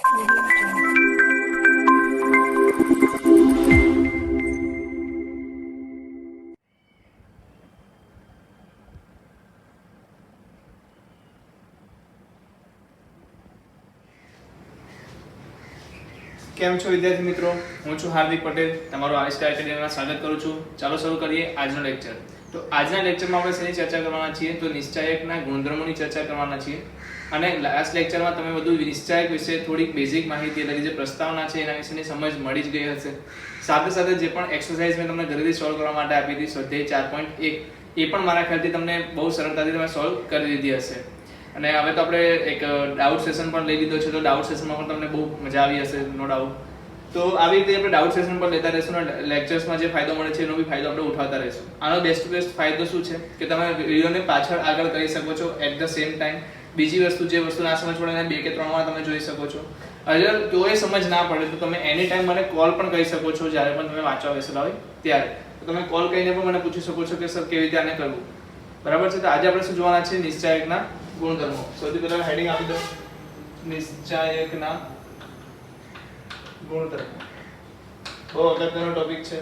કેમ છો વિદ્યાર્થી મિત્રો, હું છું હાર્દિક પટેલ, તમારું આવિષ્કાર એકેડેમીમાં સ્વાગત કરું છું. ચાલો શરૂ કરીએ આજનો લેક્ચર. તો આજના લેક્ચરમાં આપણે શેની ચર્ચા કરવાના છીએ? તો નિશ્ચાયકના ગુણધર્મોની ચર્ચા કરવાના છીએ. અને લાસ્ટ લેક્ચરમાં તમે બધું નિશ્ચાયક વિશે થોડીક બેઝિક માહિતી એટલે જે પ્રસ્તાવના છે એના વિશેની સમજ મળી જ ગઈ હશે. સાથે સાથે જે પણ એક્સરસાઇઝ મેં તમને ઘરેથી સોલ્વ કરવા માટે આપી હતી સ્વાધ્યાય 4.1 એ પણ મારા ખ્યાલથી તમને બહુ સરળતાથી તમે સોલ્વ કરી દીધી હશે. અને હવે તો આપણે એક ડાઉટ સેશન પણ લઈ લીધો છે, તો ડાઉટ સેશનમાં પણ તમને બહુ મજા આવી હશે, નો ડાઉટ. તો આવી રીતે આપણે ડાઉટ સેશન પર લેતા રહીશું અને લેક્ચર્સમાં જે ફાયદો મળે છે એનો બી ફાયદો આપણે ઉઠાવતા રહીશું. આનો બેસ્ટ ટુ બેસ્ટ ફાયદો શું છે કે તમે વિડીયોને પાછળ આગળ કરી શકો છો એટ ધ સેમ ટાઈમ. બીજી વસ્તુ જે વસ્તુ ના સમજ પડે એને 2 કે 3 વાર તમે જોઈ શકો છો. અગર તોય સમજ ના પડે તો તમે એની ટાઈમ મને કોલ પણ કરી શકો છો જ્યારે પણ તમે વાંચવા બેસેલા હોય ત્યારે. તો તમે કોલ કરીને પણ મને પૂછી શકો છો કે સર કેવી રીતે આને કરવું. બરાબર છે. તો આજે આપણે શું જોવાના છે? નિશ્ચાયકના ગુણધર્મો. સૌથી પહેલા હેડિંગ આપી દો, નિશ્ચાયકના ગુણધર્મો. બહુ અગત્યનો ટોપિક છે,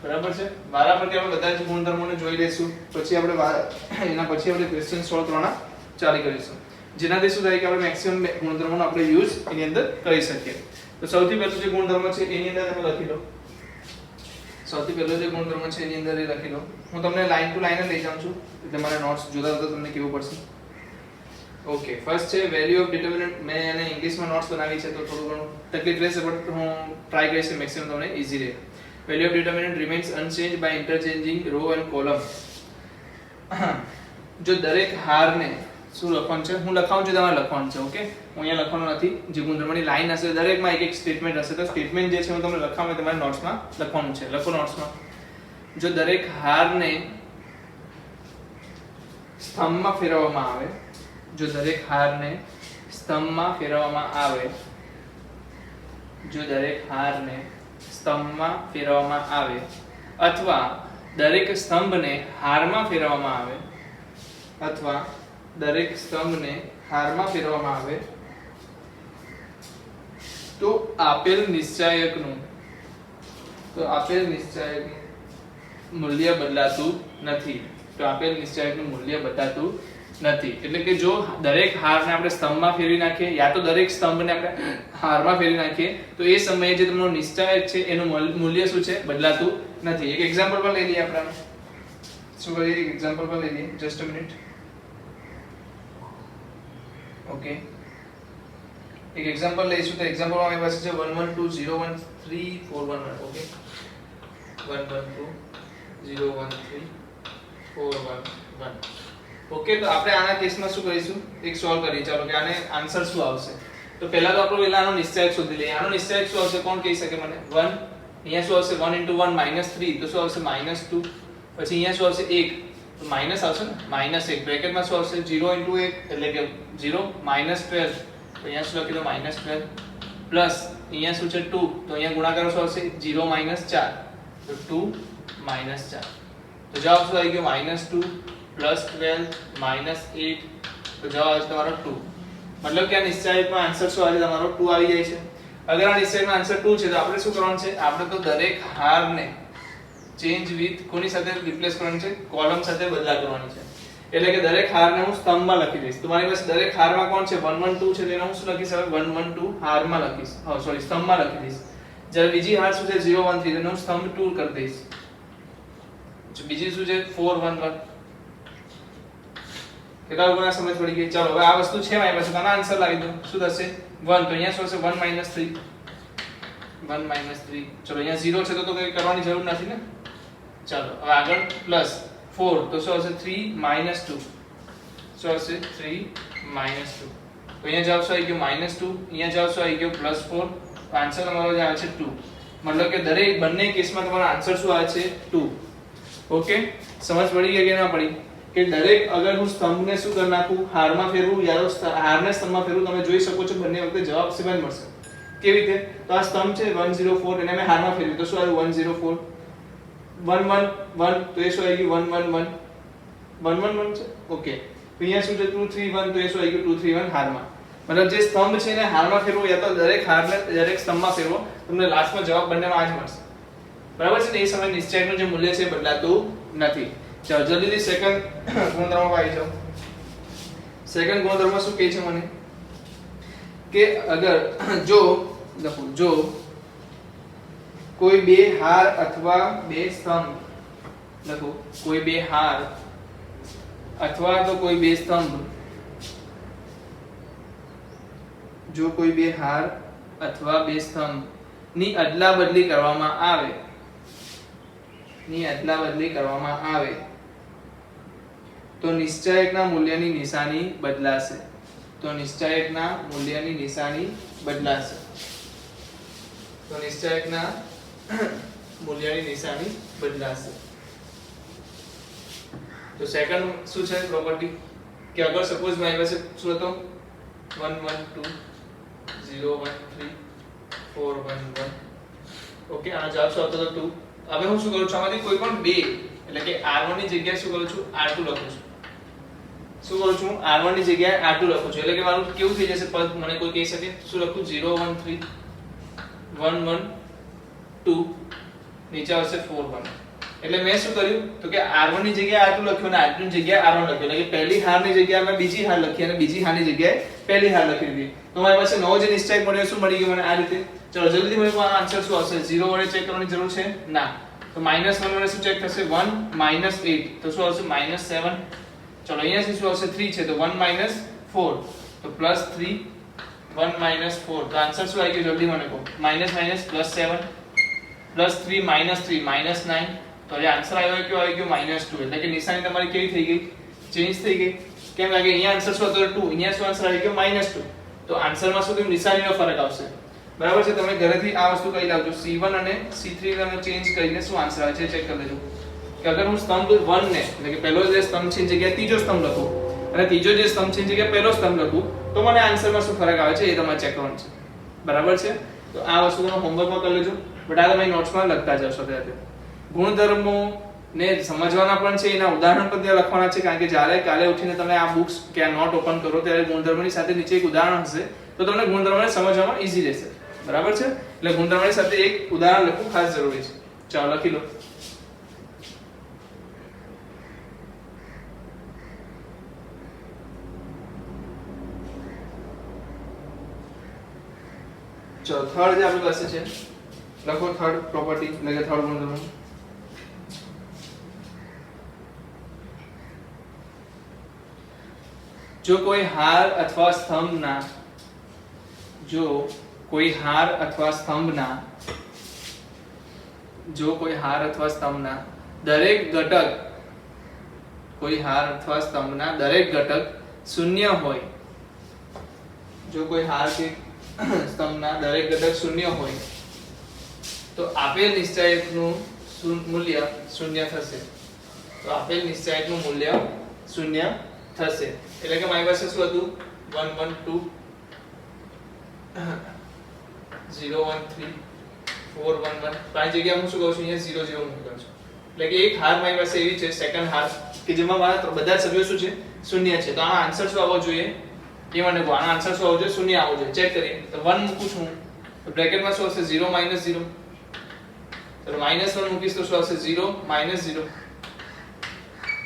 બરાબર છે. વારા પરથી આપણે બધા જ ગુણધર્મોને જોઈ લઈશું, પછી આપણે એના પછી આપણે ક્વેશ્ચન સોલ્વ કરવાના ચાલુ કરીશું, જેનાથી શું થાય કે આપણે મેક્સિમમ ગુણધર્મોનો આપણે યુઝ એની અંદર કરી શકીએ. તો સૌથી પહેલું જે ગુણધર્મ છે એની અંદર તમે લખી લો. સૌથી પહેલો જે ગુણધર્મ છે એની અંદર એ લખી લો. હું તમને લાઈન ટુ લાઈન લઈ જાઉં છું એટલે મારા નોટ્સ જોતા જોતા તમને કેવું પડશે. ઓકે, ફર્સ્ટ છે વેલ્યુ ઓફ ડિટરમિનન્ટ. મેં એને ઇંગ્લિશમાં નોટ્સ બનાવી છે તો થોડું ઘણું તકલીફ રહેશે, પણ હું ટ્રાય કરીશ મેક્સિમમ તમને ઈઝી રહે. Value of determinant remains unchanged by interchanging row and column. જો દરેક હારને શું લખવાનું છે? હું લખાવું છું, તમારે લખવાનું છે. ઓકે, હું અહીંયા લખવાનું નથી. જે ગુણધર્મોની લાઈન હશે દરેકમાં એક એક સ્ટેટમેન્ટ હશે, તો સ્ટેટમેન્ટ જે છે હું તમને લખાવું તમારે નોટ્સમાં લખવાનું છે. લખો નોટ્સમાં. જો દરેક હારને સ્તંભમાં ફેરવવામાં આવે, જો દરેક હારને સ્તંભમાં ફેરવવામાં આવે, જો દરેક હારને સ્તંભમાં ફેરવવામાં આવે અથવા દરેક સ્તંભને હારમાં ફેરવવામાં આવે, અથવા દરેક સ્તંભને હારમાં ફેરવવામાં આવે, તો આપેલ નિશ્ચાયકનું મૂલ્ય બદલાતું નથી. તો આપેલ નિશ્ચાયકનું મૂલ્ય બદલાતું નથી. એટલે કે જો દરેક હારને આપણે સ્તંભમાં ફેરવી નાખીએ યા તો દરેક સ્તંભને આપણે હારમાં ફેરવી નાખીએ તો એ સમયે જે તમારો નિશ્ચાયક છે એનું મૂલ્ય શું છે? બદલાતું નથી. એક એક્ઝામ્પલ પર લઈ લઈએ. આપણે શું કરીએ? એક એક્ઝામ્પલ પર લઈ લઈએ. Just a minute. ઓકે, એક એક્ઝામ્પલ લઈશું. તો એક્ઝામ્પલમાં મારી પાસે છે 112013411. ઓકે, 112013411. ઓકે, તો આપણે આના કેસમાં શું કરીશું? એક સોલ્વ કરીએ. ચાલો કે આને આન્સર શું આવશે. તો પહેલા તો આપણે આનો નિશ્ચાયક શોધી લઈએ. આનો નિશ્ચાયક શું આવશે? કોણ કહી શકે મને? 1. અહીંયા શું આવશે? 1 * 1 -3, તો શું આવશે? -2. પછી અહીંયા શું આવશે? 1, તો માઈનસ આવશે ને, -1. બ્રેકેટમાં શું આવશે? 0 * 1 એટલે કે 0, -12, તો અહીંયા શું લખી દો? -12 પ્લસ અહીંયા શું છે? 2, તો અહીંયા ગુણાકાર શું આવશે? 0 - 4, તો 2 - 4. તો જવાબ શું આવી ગયો? -2 + 12 -8, તો જવાબ આવે તમારો 2. મતલબ કે આ નિશ્ચાયકનો આન્સર શું આવે? તમારો 2 આવી જાય છે. અગર આ નિશ્ચાયકનો આન્સર 2 છે તો આપણે શું કરવાનું છે? આપણે તો દરેક હારને ચેન્જ વિથ કોની સાથે રિપ્લેસ કરવાની છે? કોલમ સાથે બદલા કરવાની છે. એટલે કે દરેક હારને હું સ્તંભમાં લખી દઈશ. તમારી પાસે દરેક હારમાં કોણ છે? 1 1 2 છે, તો એને હું શું લખીશ? હવે 1 1 2 હારમાં લખીશ. સોરી, સ્તંભમાં લખી દઈશ. જ્યારે બીજી હાર શું છે? 0 1 3, તો હું સ્તંભ 2 કરી દઈશ. બીજી શું છે? 4 1 1. કેટલા લોકોને સમજ પડી ગઈ? ચાલો, હવે આ વસ્તુ છે મારી પાસે, આનો આન્સર લાવી દો. શું થશે? 1, તો અહીંયા શું હશે? 1 - 3, 1 - 3. ચલો, અહીંયા 0 છે તો કંઈ કરવાની જરૂર નથી ને. ચાલો, હવે આગળ પ્લસ 4, તો શું હશે? 3 - 2, શું હશે? 3 - 2. તો અહીંયા જવાબ શું આવી ગયો? -2. અહીંયા જવાબ શું આવી ગયો? +4. તો આન્સર તમારો જે આવે છે 2. મતલબ કે દરેક બંને કેસમાં તમારો આન્સર શું આવે છે? 2. ઓકે, સમજ પડી ગઈ કે ના પડી? કે દરેક અગર હું સ્તંભને શું કરી નાખું? હારમાં ફેરવું યા તો હારને સ્તંભમાં ફેરવું, તમે જોઈ શકો છો બંને વખતે જવાબ સેમ જ મળશે. કેવી રીતે? તો આ સ્તંભ છે 104, એને મેં હારમાં ફેરવ્યું તો શું આવ્યું? 104. 1 1 1, તો એ શું આવી ગયું? 1 1 1. 1 1 1 છે. ઓકે, તો અહીંયા શું છે? 2 3 1, તો એ શું આવી ગયું? 2 3 1 હારમાં. मतलब જે સ્તંભ છે એને હારમાં ફેરવો યા તો દરેક હારને દરેક સ્તંભમાં ફેરવો, તમને લાસ્ટમાં જવાબ બંનેમાં આ જ મળશે. બરાબર છે ને? એ સમયે નિશ્ચાયકનું જે મૂલ્ય છે એ બદલાતું નથી. ચાલો જલ્દીથી સેકન્ડ ગુણધર્મ પર આવી જાઓ. સેકન્ડ ગુણધર્મ શું કહે છે મને કે અગર જો કોઈ બે હાર અથવા બે સ્તંભ લખો, કોઈ બે હાર અથવા તો કોઈ બે સ્તંભ, જો કોઈ બે હાર અથવા બે સ્તંભ ની અદલા બદલી કરવામાં આવે તો નિશ્ચાયકના મૂલ્યની નિશાની બદલાશે. તો નિશ્ચાયકના મૂલ્યની નિશાની બદલાશે. તો નિશ્ચાયકના મૂલ્યની નિશાની બદલાશે. તો સેકન્ડ શું છે પ્રોપર્ટી કે અગર સપોઝ મારી પાસે શું હતો 1 1 2 0 1 3 4 1 1. ઓકે, આ જવાબ શું આવતો હતો 2. હવે હું શું કરું છું, આમાંથી કોઈ પણ બે એટલે કે r1 ની જગ્યાએ શું કરું છું, r2 લખું છું. શું કરું છું, r1 ની જગ્યાએ r2 લખું છું. એટલે કે મારું કેવું થઈ જશે પદ, મને કોઈ કહી શકે શું લખું, 0 1 3 1 1 2 નીચે આવશે 4 1. એટલે મેં શું કર્યું તો કે r1 ની જગ્યાએ r2 લખ્યું અને r2 ની જગ્યાએ r1 લખ્યું. એટલે કે પહેલી હારની જગ્યાએ મેં બીજી હાર લખી અને બીજી હારની જગ્યાએ પહેલી હાર લખી દીધી. તો મારી પાસે નવો જે નિશ્ચાયક મળ્યો શું મળી ગયો મને આ રીતે. ચલો જલ્દી મને આનો આન્સર શું આવશે, 0 વડે ચેક કરવાની જરૂર છે ના. તો -1 વડે શું ચેક થશે, 1 -8 તો શું આવશે -7. ચલો અહીંયાથી શું આવશે 3 છે તો 1 4 તો +3 1 4 તો આન્સર શું આવી ગયો જલ્દી મને કહો, -+7 +3 -3 -9. તો જે આન્સર આવ્યો કયો આવી ગયો -2. એટલે કે નિશાની તમારી કેવી થઈ ગઈ, ચેન્જ થઈ ગઈ. કેમ કે અહીંયા આન્સર શું હતો 2, અહીંયા શું આન્સર આવી ગયો -2. તો આન્સરમાં શું થયું, નિશાનીનો ફરક આવશે. બરાબર છે? તમે ઘરેથી આ વસ્તુ કરી લાવજો, C1 અને C3 તમે ચેન્જ કરીને શું આન્સર આવે છે ચેક કરી લેજો. કે અગર હું સ્તંભ 1 ને એટલે કે પહેલો જે સ્તંભ છે એની જગ્યાએ ત્રીજો સ્તંભ લખું અને ત્રીજો જે સ્તંભ છે એની જગ્યાએ પહેલો સ્તંભ લખું તો મને આન્સરમાં શું ફરક આવે છે એ તમારે ચેક કરવાનું છે. બરાબર છે? તો આ વસ્તુ તમે હોમવર્કમાં કરી લેજો, બટ આ તમે નોટ્સમાં લખતા જશો. ત્યારે ગુણધર્મો ને સમજવાના પણ છે, એના ઉદાહરણ પણ ત્યાં લખવાના છે. કારણ કે જ્યારે કાલે ઉઠીને તમે આ બુક્સ કે આ નોટ ઓપન કરો ત્યારે ગુણધર્મની સાથે નીચે એક ઉદાહરણ હશે તો તમને ગુણધર્મને સમજવામાં ઈઝી રહેશે. બરાબર છે? એટલે ગુણધર્મની સાથે એક ઉદાહરણ લખવું ખાસ જરૂરી છે. ચાલો લખી લો. ચલો થર્ડ જે આપણી પાસે છે લખો, થર્ડ પ્રોપર્ટી એટલે કે થર્ડ ગુણધર્મ. જો કોઈ હાર અથવા સ્તંભના દરેક ઘટક શૂન્ય હોય, જો કોઈ હાર કે સ્તંભના દરેક ઘટક શૂન્ય હોય તો આપેલ નિશ્ચાયકનું મૂલ્ય શૂન્ય થશે. તો આપેલ નિશ્ચાયકનું મૂલ્ય શૂન્ય થશે. એટલે કે મારી પાસે શું હતું 1 1 2 0 1 3 4 1 1. તો આ જગ્યાએ હું શું કહું છું, અહીંયા 0 0 મૂકી દઉં છું. એટલે કે એક હાર મારી પાસે એવી છે સેકન્ડ હાર કે જેમાં મારા બધા સભ્યો શું છે, શૂન્ય છે. તો આનો આન્સર શું આવવો જોઈએ એ મને કહો. આનો આન્સર શું આવવો જોઈએ, શૂન્ય આવવો જોઈએ. ચેક કરીએ તો 1 મૂકું છું તો બ્રેકેટમાં શું આવશે 0 -0. ચલો -1 મૂકીશ તો શું આવશે 0 -0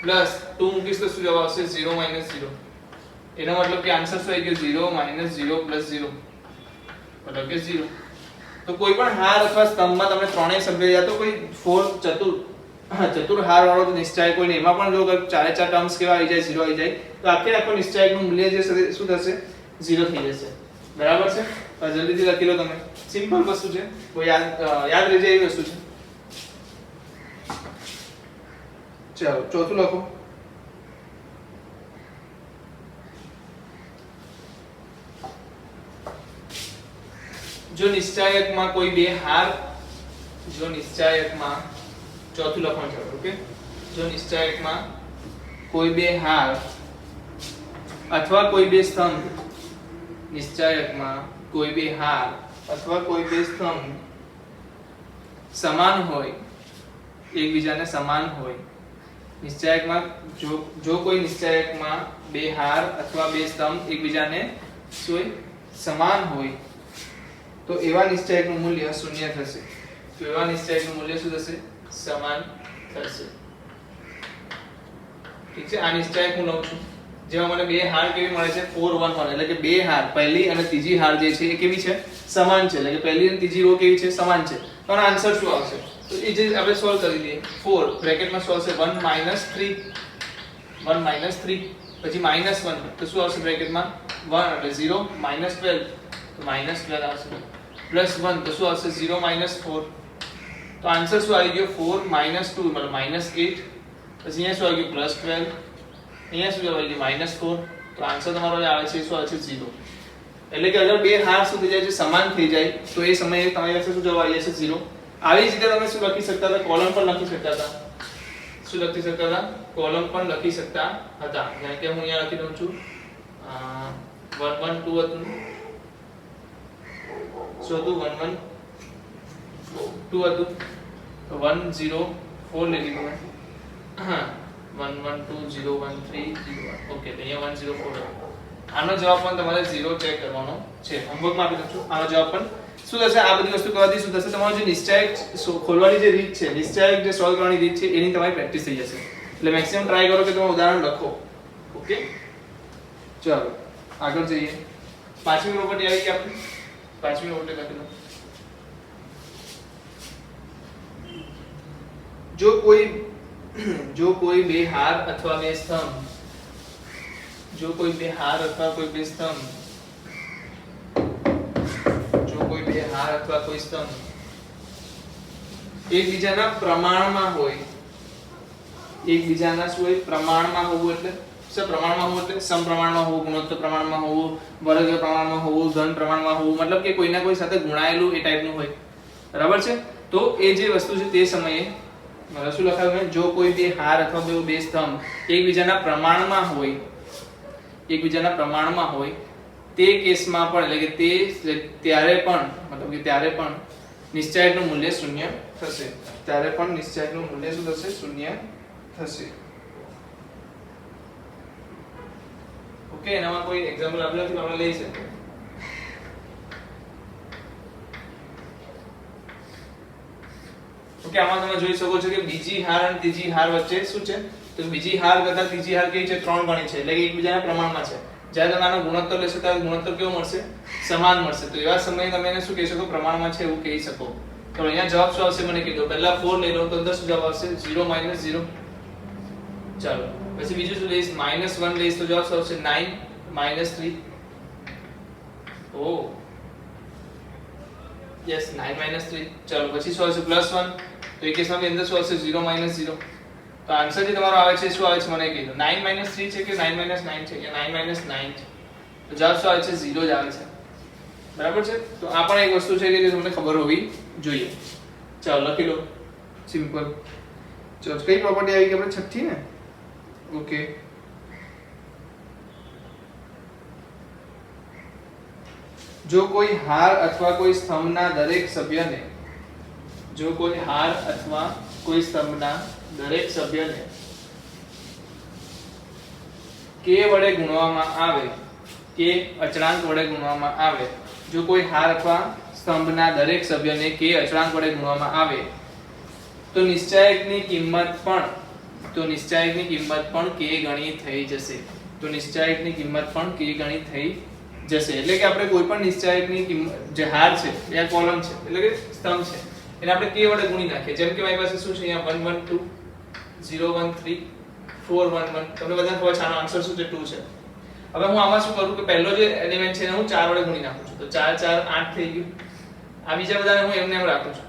પ્લસ 2 મૂકીશ તો શું જવાબ આવશે 0 -0. એનો મતલબ કે આન્સર શું આવી ગયો 0 -0 + 0 મતલબ કે 0. તો કોઈ પણ હાર અથવા સ્તંભમાં તમે ત્રણેય સભ્ય યા તો કોઈ ચતુર હાર વાળો નિશ્ચાયક હોય ને એમાં પણ જો ચારે ચાર ટર્મ્સ કેવા આવી જાય 0 આવી જાય તો આખો નિશ્ચાયકનું મૂલ્ય જે શું થશે 0 થઈ જશે. બરાબર છે? તો જલ્દીથી લખી લો તમે. સિમ્પલ વસ્તુ છે, કોઈ યાદ રહી જાય એવી વસ્તુ છે. ચાલો ચોથું લખો. જો નિશ્ચાયકમાં કોઈ બે હાર, ચોથું લખવાનું છે. ઓકે, જો નિશ્ચાયકમાં કોઈ બે હાર અથવા કોઈ બે સ્તંભ, સમાન હોય, એકબીજાને સમાન હોય. નિશ્ચાયકમાં જો કોઈ નિશ્ચાયકમાં બે હાર અથવા બે સ્તંભ એકબીજાને શું હોય સમાન હોય તો એવા નિશ્ચાયકનું મૂલ્ય શૂન્ય થશે. તો એવા નિશ્ચાયકનું મૂલ્ય શું થશે? સમાન થશે. ઠીક છે. આ નિશ્ચાયક હું લઉં છું જેમાં મને બે હાર કેવી મળે છે 4 1 1 એટલે કે બે હાર પહેલી અને ત્રીજી હાર જે છે એ કેવી છે? સમાન છે. એટલે કે પહેલી અને ત્રીજી રો કેવી છે? સમાન છે. તો આનો આન્સર શું આવશે? તો એ જે આપણે સોલ્વ કરી દઈએ. 4 બ્રેકેટમાં શું આવશે? 1 3 1 3 પછી -1 તો શું આવશે બ્રેકેટમાં? 1 એટલે 0 -12 તો -12 આવશે. +1 તો શું આવશે? 0 -4 તો આન્સર શું આવી ગયો? 4 2 મતલબ -8 પછી અહીંયા શું આવી ગયું? +12 અહીંયા શું આવી ગયું? -4 તો આન્સર તમારો જે આવે છે શું આવે છે? 0. એટલે કે અગર બે હાર શું થઈ જાય છે? સમાન થઈ જાય તો એ સમયે તમારી પાસે શું જવાબ આવી જશે? 0. આવી જ રીતે તમે શું લખી શકતા હતા? કોલમ પર લખી શકતા હતા. શું લખી શકતા હતા? કોલમ પણ લખી શકતા હતા. જેમ કે હું અહીંયા લખી દઉં છું 1 1 2 હતું. શું હતું? 1 1 2 હતું. તો 1 0 4 લઈ લીધું મેં. હા 1 1 2 0 1 3 0 1 ઓકે તો અહીંયા 1 0 4 આનો જવાબ પણ તમારે 0 ચેક કરવાનો છે. હોમવર્કમાં આપી દઉં છું. આનો જવાબ પણ શું થશે? આ બધી વસ્તુ કરવાથી શું થશે? તમારો જે નિશ્ચાયક ખોલવાની જે રીત છે, નિશ્ચાયક જે સોલ્વ કરવાની રીત છે એની તમારી પ્રેક્ટિસ થઈ જશે. એટલે મેક્સિમમ ટ્રાય કરો કે તમે ઉદાહરણ લખો. ઓકે ચાલો આગળ જઈએ. પાંચમી પ્રોપર્ટી આવી ગઈ આપણી. પાંચમી પ્રોપર્ટી લખી લો. જો કોઈ બે હાર અથવા બે સ્તંભ એકબીજાના પ્રમાણમાં હોય, એકબીજાના શું હોય? પ્રમાણમાં હોવું એટલે પ્રમાણમાં હોવું એટલે સમપ્રમાણમાં હોવું, ગુણોત્તર પ્રમાણમાં હોવું, વર્ગ પ્રમાણમાં હોવું, ધન પ્રમાણમાં હોવું, મતલબ કે કોઈના કોઈ સાથે ગુણાયેલું એ ટાઈપનું હોય. બરાબર છે. તો એ જે વસ્તુ છે તે સમયે શું લખાયું મેં? જો કોઈ બે હાર અથવા બે સ્તંભ એકબીજાના પ્રમાણમાં હોય તે કેસમાં પણ એટલે કે ત્યારે પણ નિશ્ચાયકનું મૂલ્ય શૂન્ય થશે. ત્યારે પણ નિશ્ચાયકનું મૂલ્ય શું થશે? શૂન્ય થશે. ઓકે એનામાં કોઈ એક્ઝામ્પલ આપેલ નથી, આપણે લઈ શકીએ. ઓકે આમાં તમે જોઈ શકો છો કે બીજી હાર અને ત્રીજી હાર વચ્ચે શું છે? તો બીજી હાર કરતા ત્રીજી હાર કેવી છે? 3 ગણી છે. એટલે કે એકબીજાના પ્રમાણમાં છે. જ્યારે તમે આનો ગુણોત્તર લેશો ત્યારે ગુણોત્તર કેવો મળશે? સમાન મળશે. તો એવા સમયે તમે એને શું કહી શકો? પ્રમાણમાં છે એવું કહી શકો. તો અહીંયા જવાબ શું આવશે મને કીધો? પહેલા 4 લઈ લો તો અંદર શું જવાબ આવશે? 0 -0. ચાલો પછી બીજું શું લઈશ? -1 લઈશ તો જવાબ શું આવશે? 9 -3. ઓ યસ 9 -3. ચાલો પછી શું આવશે? +1 તો એ કેસમાં અંદર શું આવશે? 0 -0. તો આન્સર જે તમારો આવે છે શું આવે છે મને કીધું? 9 -3 છે કે 9 -9 છે? અહીંયા 9 -9 છે. તો જવાબ શું આવે છે? 0 જ આવે છે. બરાબર છે. તો આ પણ એક વસ્તુ છે કે જે તમને ખબર હોવી જોઈએ. ચાલો લખી લો. સિમ્પલ. ચલો કઈ પ્રોપર્ટી આવી ગઈ આપણે? છઠ્ઠી ને? ઓકે જો કોઈ હાર અથવા કોઈ સ્તંભના દરેક સભ્યને k વડે ગુણવામાં આવે, k અચળાંક વડે ગુણવામાં આવે, જો કોઈ હાર અથવા સ્તંભના દરેક સભ્યને k અચળાંક વડે ગુણવામાં આવે તો નિશ્ચાયકની કિંમત પણ k ગણી થઈ જશે. એટલે કે આપણે કોઈ પણ નિશ્ચાયકની કિંમત જે હાર છે એ કોલમ છે એટલે કે સ્તંભ છે એને આપણે k વડે ગુણી નાખીએ. જેમ કે મારી પાસે શું છે? અહીંયા 1 1 2 0 1 3 4 1 1. તમને બધાને ખબર છે આનો આન્સર શું છે? 2 છે. હવે હું આમાં શું કરું કે પહેલો જે એલિમેન્ટ છે એને હું 4 વડે ગુણી નાખું છું. તો 4 4 8 થઈ ગયું. આ બીજા બધાને હું એમને એમ રાખું છું.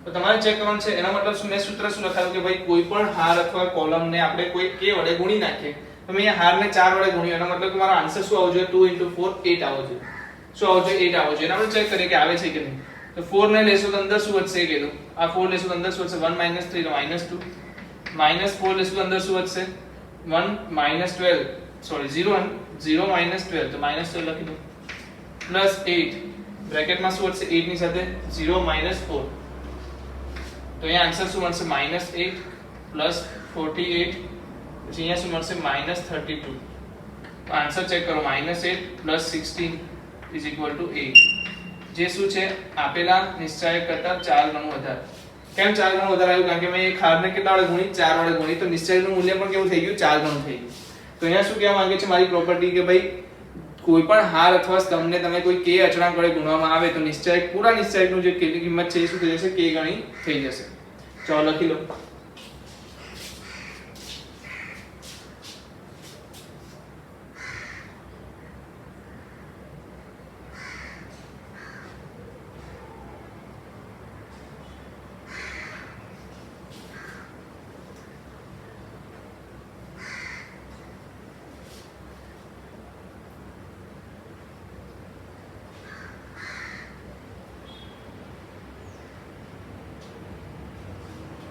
તો તમારે ચેક કરવાનું છે એનો મતલબ શું? મેં સૂત્ર શું લખાયું કે ભાઈ કોઈ પણ હાર અથવા કોલમને આપણે કોઈ k વડે ગુણી નાખીએ તો મેં અહીંયા હારને 4 વડે ગુણ્યો. એનો મતલબ કે મારો આન્સર શું આવવો જોઈએ? 2 * 4 8 આવવો જોઈએ. શું આવવો જોઈએ? 8 આવવો જોઈએ. અને આપણે ચેક કરીએ કે આવે છે કે નહીં. તો 4 ને લેશો તો અંદર શું વધશે? કીધું આ 4 લેશો તો અંદર શું વધશે? 1 - 3 તો -2. -4 લેશો તો અંદર શું વધશે? 1 - 12 સોરી 0 -12 તો -12 લખી દો. +8 બ્રેકેટમાં શું વધશે? 8 ની સાથે 0 - 4 તો અહીંયા આન્સર શું મળશે? -8 + 48 પછી અહીંયા શું મળશે? -32. આન્સર ચેક કરો -8 + 16 = 8 જે શું છે આપેલા નિશ્ચાયક કરતા 4 ગણું વધારે. કેમ 4 ગણું વધારે આવ્યું? કારણ કે મેં એક હારને કેટલા વડે ગુણી? 4 વડે ગુણી, તો નિશ્ચાયકનું મૂલ્ય પણ કેવું થઈ ગયું? 4 ગણું થઈ ગયું. તો અહીંયા શું કહેવા માંગે છે મારી પ્રોપર્ટી કે ભાઈ કોઈ પણ હાર અથવા સ્તંભને તમે કોઈ k અચળાંક વડે ગુણવામાં આવે તો નિશ્ચાયક પૂરા નિશ્ચાયકનું જે કિંમત છે એ શું થઈ જશે? k ગણી થઈ જશે. ચાલો લખી લો.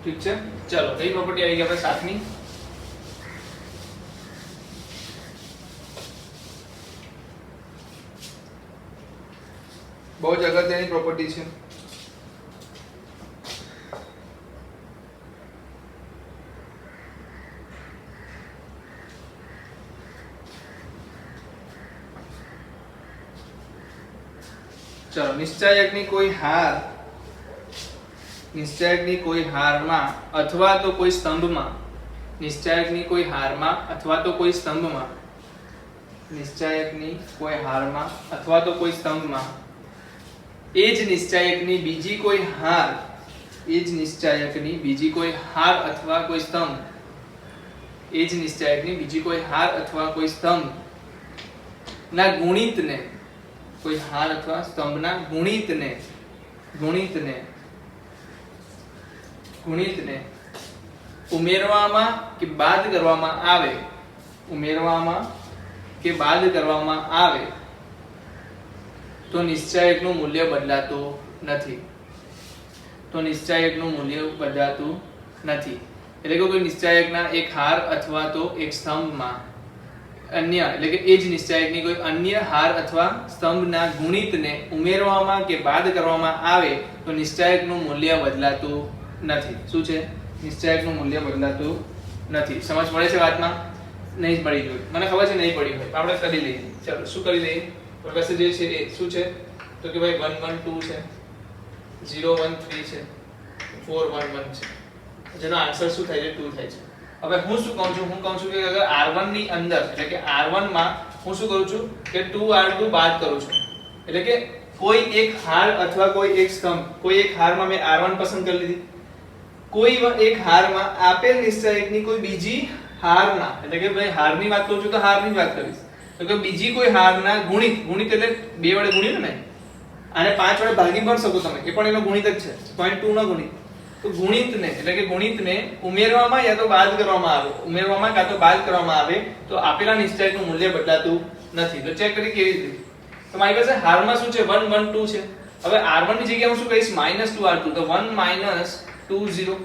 ઠીક છે, ચલો કઈ પ્રોપર્ટી આવી ગઈ આપણે? સાતમી. બહુ જ અગત્યની પ્રોપર્ટી છે. ચલો, નિશ્ચાયકની કોઈ હારમાં અથવા તો કોઈ સ્તંભમાં નિશ્ચાયકની કોઈ હારમાં અથવા તો કોઈ સ્તંભમાં નિશ્ચાયકની કોઈ હારમાં અથવા તો કોઈ સ્તંભમાં એ જ નિશ્ચાયકની બીજી કોઈ હાર એ જ નિશ્ચાયકની બીજી કોઈ હાર અથવા કોઈ સ્તંભ એ જ નિશ્ચાયકની બીજી કોઈ હાર અથવા કોઈ સ્તંભ ના ગુણિતને કોઈ હાર અથવા સ્તંભના ગુણિતને ઉમેરવામાં કે બાદ કરવામાં આવે તો નિશ્ચાયકનું મૂલ્ય બદલાતું નથી. એટલે કે કોઈ નિશ્ચાયકના એક હાર અથવા તો એક સ્તંભમાં અન્ય એટલે કે એ જ નિશ્ચાયકની કોઈ અન્ય હાર અથવા સ્તંભના ગુણિતને ઉમેરવામાં કે બાદ કરવામાં આવે તો નિશ્ચાયકનું મૂલ્ય બદલાતું નથી. શું છે? નિશ્ચાયકનું મૂલ્ય બદલાતું નથી. સમજ પડે છે વાતમાં? નહીં પડી ગયું, મને ખબર છે નહીં પડી હોય, આપણે કરી લઈએ. ચાલો શું કરી લઈએ? પ્રોફેસર જે છે એ શું છે તો કે ભાઈ 1 1 2 છે, 0 1 3 છે, 4 1 1 છે, જેનો આન્સર શું થાય છે? 2 થાય છે. હવે હું શું કહું છું? હું કહું છું કે અગર R1 ની અંદર એટલે કે R1 માં હું શું કરું છું કે 2R2 બાદ કરું છું. એટલે કે કોઈ એક હાર અથવા કોઈ એક સ્તંભ, કોઈ એક હારમાં મેં R1 પસંદ કરી લીધી, કોઈ એક હારમાં આપેલ નિશ્ચાયકની કોઈ બીજી હારના એટલે કે ભાઈ હારની વાત કરું છું તો હારની જ વાત કરીશ તો કે બીજી કોઈ હારના ગુણિત એટલે 2 વડે ગુણ્યું ને, આને 5 વડે ભાગી પણ શકો તમે, એ પણ એનો ગુણિત જ છે, 0.2 નો ગુણિત. તો ગુણિતને એટલે કે ગુણિતને ઉમેરવામાં યા તો બાદ કરવામાં આવે તો આપેલા નિશ્ચાયકનું મૂલ્ય બદલાતું નથી. તો ચેક કરી કેવી રીતે? તો મારી પાસે હારમાં શું છે? 1 1 2 છે. હવે R1 ની જગ્યાએ હું શું કહીશ? -2R2. તો 1 - 2 0.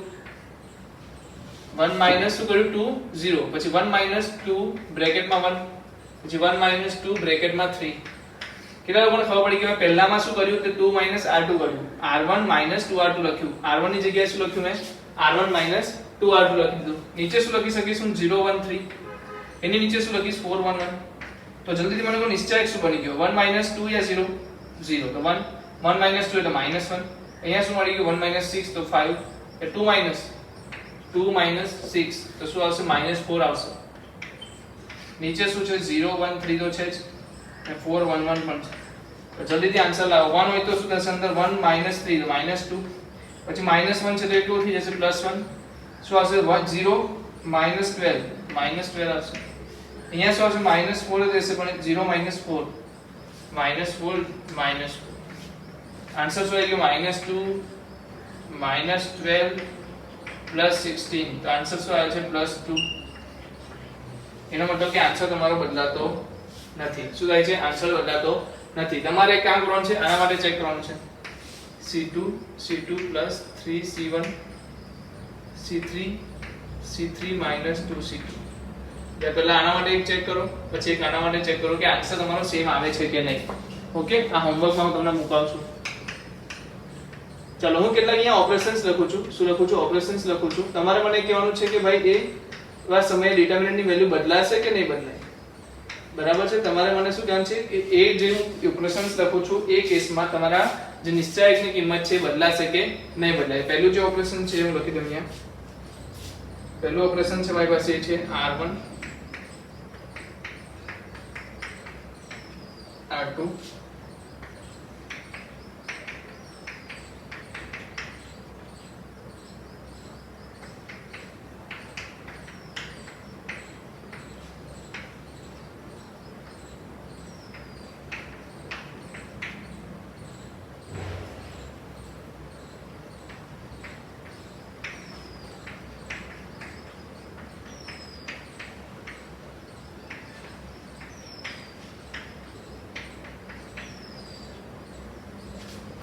1 માઈનસ શું કર્યું? 2 0. પછી 1 - 2 બ્રેકેટમાં 1, પછી 1 - 2 બ્રેકેટમાં 3. કેટલા લોકોને ખબર પડી કે પહેલામાં શું કર્યું? તે 2 - R2 કર્યું. R1 - 2R2 લખ્યું. R1 ની જગ્યાએ શું લખ્યું મેં? R1 - 2R2 લખી દીધું. નીચે શું લખી શકીશ હું? 0 1 3. એની નીચે શું લખીશ? 4 1 1. તો જલ્દીથી મને કહો નિશ્ચાયક શું બની ગયો? 1 - 2 યા 0 0. તો 1 1 - 2 એટલે -1. અહીંયા શું મળી ગયું? 1 - 6 તો 5. એ 2 - 6 તો શું આવશે? -4 આવશે. નીચે શું છે? 0 1 3 તો છે જ, અને 4 1 1 પણ છે. તો જલ્દીથી આન્સર લાવો. 1 હોય તો શું થશે અંદર? 1 - 3 તો -2. પછી -1 છે તો એ કેવું થઈ જશે? +1. શું આવશે? 0 - 12 -12 આવશે. અહીંયા શું આવશે? -4 જ રહેશે પણ 0 - 4 -4 આન્સર શું આવી ગયો? -2 -12 +16. તો આન્સર શું આવે છે? +2. એનો મતલબ કે આન્સર તમારો બદલાતો નથી. શું થાય છે? આન્સર બદલાતો નથી. તમારે એક કામ કરવાનું છે, આના માટે ચેક કરવાનું છે. C2 + 3C1 C3 -2C2. એટલે પહેલા આના માટે એક ચેક કરો, પછી એક આના માટે ચેક કરો કે આન્સર તમારો સેમ આવે છે કે નહીં. ઓકે, આ હોમવર્કમાં હું તમને મુકાવું છું. ચાલો હું કેટલાક અહીંયા ઓપરેશન્સ લખું છું. શું લખું છું? ઓપરેશન્સ લખું છું. તમારે મને કહેવાનું છે કે ભાઈ એ એવા સમયે ડિટરમિનન્ટની વેલ્યુ બદલાશે કે નહીં બદલાય. બરાબર છે. તમારે મને શું કહેવાનું છે કે એ જે હું ઇક્વેશન્સ લખું છું એ કેસમાં તમારા જે નિશ્ચાયકની કિંમત છે બદલાશે કે નહીં બદલાય. પહેલું જે ઓપરેશન છે હું લખી દઉં અહીંયા. પહેલું ઓપરેશન છે મારી પાસે એ છે r1 r2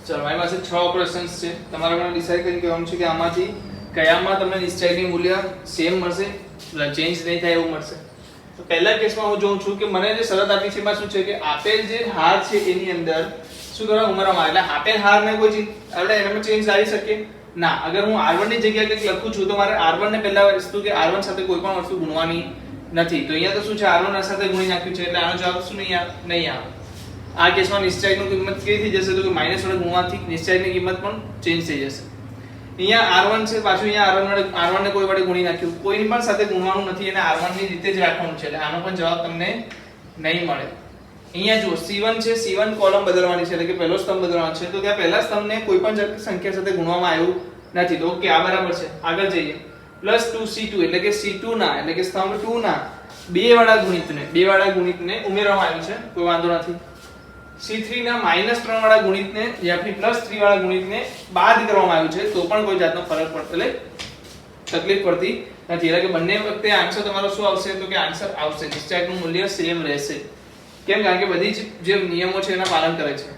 ચલો મારી પાસે 6 ઓપરેશન્સ છે. તમારે મને ડિસાઈડ કરીને કહેવાનું છે કે આમાંથી કયામાં તમને નિશ્ચયકની મૂલ્ય સેમ મળશે, ચેન્જ નહીં થાય એવું મળશે. તો પહેલા કેસમાં હું જોઉં છું કે મને જે શરત આપી છે એમાં શું છે કે આપેલ જે હાર છે એની અંદર શું કરવા ઉમેરવામાં આવે, એટલે આપેલ હારને કોઈ ચીજ આપણે એનામાં ચેન્જ લાવી શકીએ ના. અગર હું r1 ની જગ્યાએ કંઈક લખું છું તો મારે r1 ને પહેલા વસ્તુ કે r1 સાથે કોઈ પણ વસ્તુ ગુણવાની નથી. તો અહીંયા તો શું છે r1 સાથે ગુણી નાખ્યું છે એટલે આનો જવાબ શું નહીં આવે. આ કેસમાં નિશ્ચયકની કિંમત કેવી થઈ જશે તો કે માઈનસ વડે ગુણવાથી નિશ્ચયકની કિંમત પણ ચેન્જ થઈ જશે. અહીંયા r1 છે, પાછું અહીંયા r1 ને કોઈ વડે ગુણી નાખ્યું, કોઈની પણ સાથે ગુણવાનું નથી અને r1 ની રીતે જ રાખવાનું છે એટલે આનો પણ જવાબ તમને નહીં મળે. અહીંયા જો c1 છે, c1 કોલમ બદલવાની છે એટલે કે પહેલો સ્તંભ બદલવાનો છે. તો ત્યાં પહેલા સ્તંભને કોઈ પણ સંખ્યા સાથે ગુણવામાં આવ્યું નથી તો ઓકે આ બરાબર છે. આગળ જઈએ +2c2 એટલે કે c2 ના એટલે કે સ્તંભ 2 ના બે વાળા ગુણિતને ઉમેરવામાં આવ્યું છે, કોઈ વાંધો નથી. C3 ના -3 વાળા ગુણિતને યા ફિર +3 વાળા ગુણિતને બાદ કરવામાં આવ્યું છે તો પણ કોઈ જાતનો ફરક પડતો એટલે તકલીફ પડતી નથી. એટલે કે બંને વખતે આન્સર તમારો શું આવશે તો કે આન્સર આવશે, નિશ્ચયકનું મૂલ્ય સેમ રહેશે. કેમ? કારણ કે બધી જ જે નિયમો છે એના પાલન કરે છે.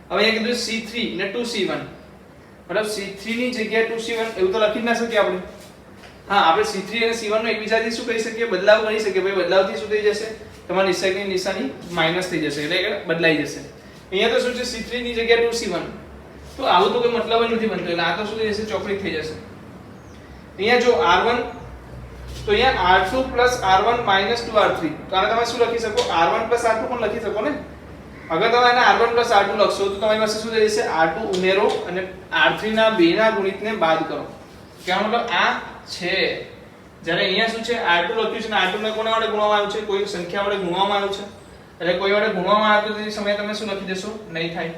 હવે અહીંયા કીધું C3 ને 2C1 મતલબ C3 ની જગ્યાએ 2C1 એવું તો લખી જ ના શકીએ આપણે. હા, આપણે C3 અને C1 નો એકબીજાથી શું કહી શકીએ, બદલાવ કરી શકીએ. ભાઈ બદલાવથી શું થઈ જશે, તમારી નિશ્ચયકની નિશાની માઈનસ થઈ જશે એટલે કે બદલાઈ જશે. અહીંયા તો શું છે C3 ની જગ્યાએ 2C1 તો આવું તો કોઈ મતલબ જ નથી બનતો એટલે આ તો શું થઈ જશે, ચોકડી થઈ જશે. અહીંયા જો r1 તો અહીંયા r2 r1 -2r3 તો આને તમે શું લખી શકો, r1 r2 પણ લખી શકો ને. અગર તમે આને r1 r2 લખશો તો તમારી પાસે શું થઈ જશે, r2 ઉમેરો અને r3 ના બે ના ગુણિતને બાદ કરો. કેનો મતલબ આ છે જ્યારે અહીંયા શું છે r2 લખ્યું છે ને r2 ને કોના વડે ગુણવામાં આવ્યું છે, કોઈ સંખ્યા વડે ગુણવામાં આવ્યું છે એટલે કોઈ વડે ગુણવામાં આવ્યું તો તે સમયે તમે શું લખી દેશો, નહીં થાય.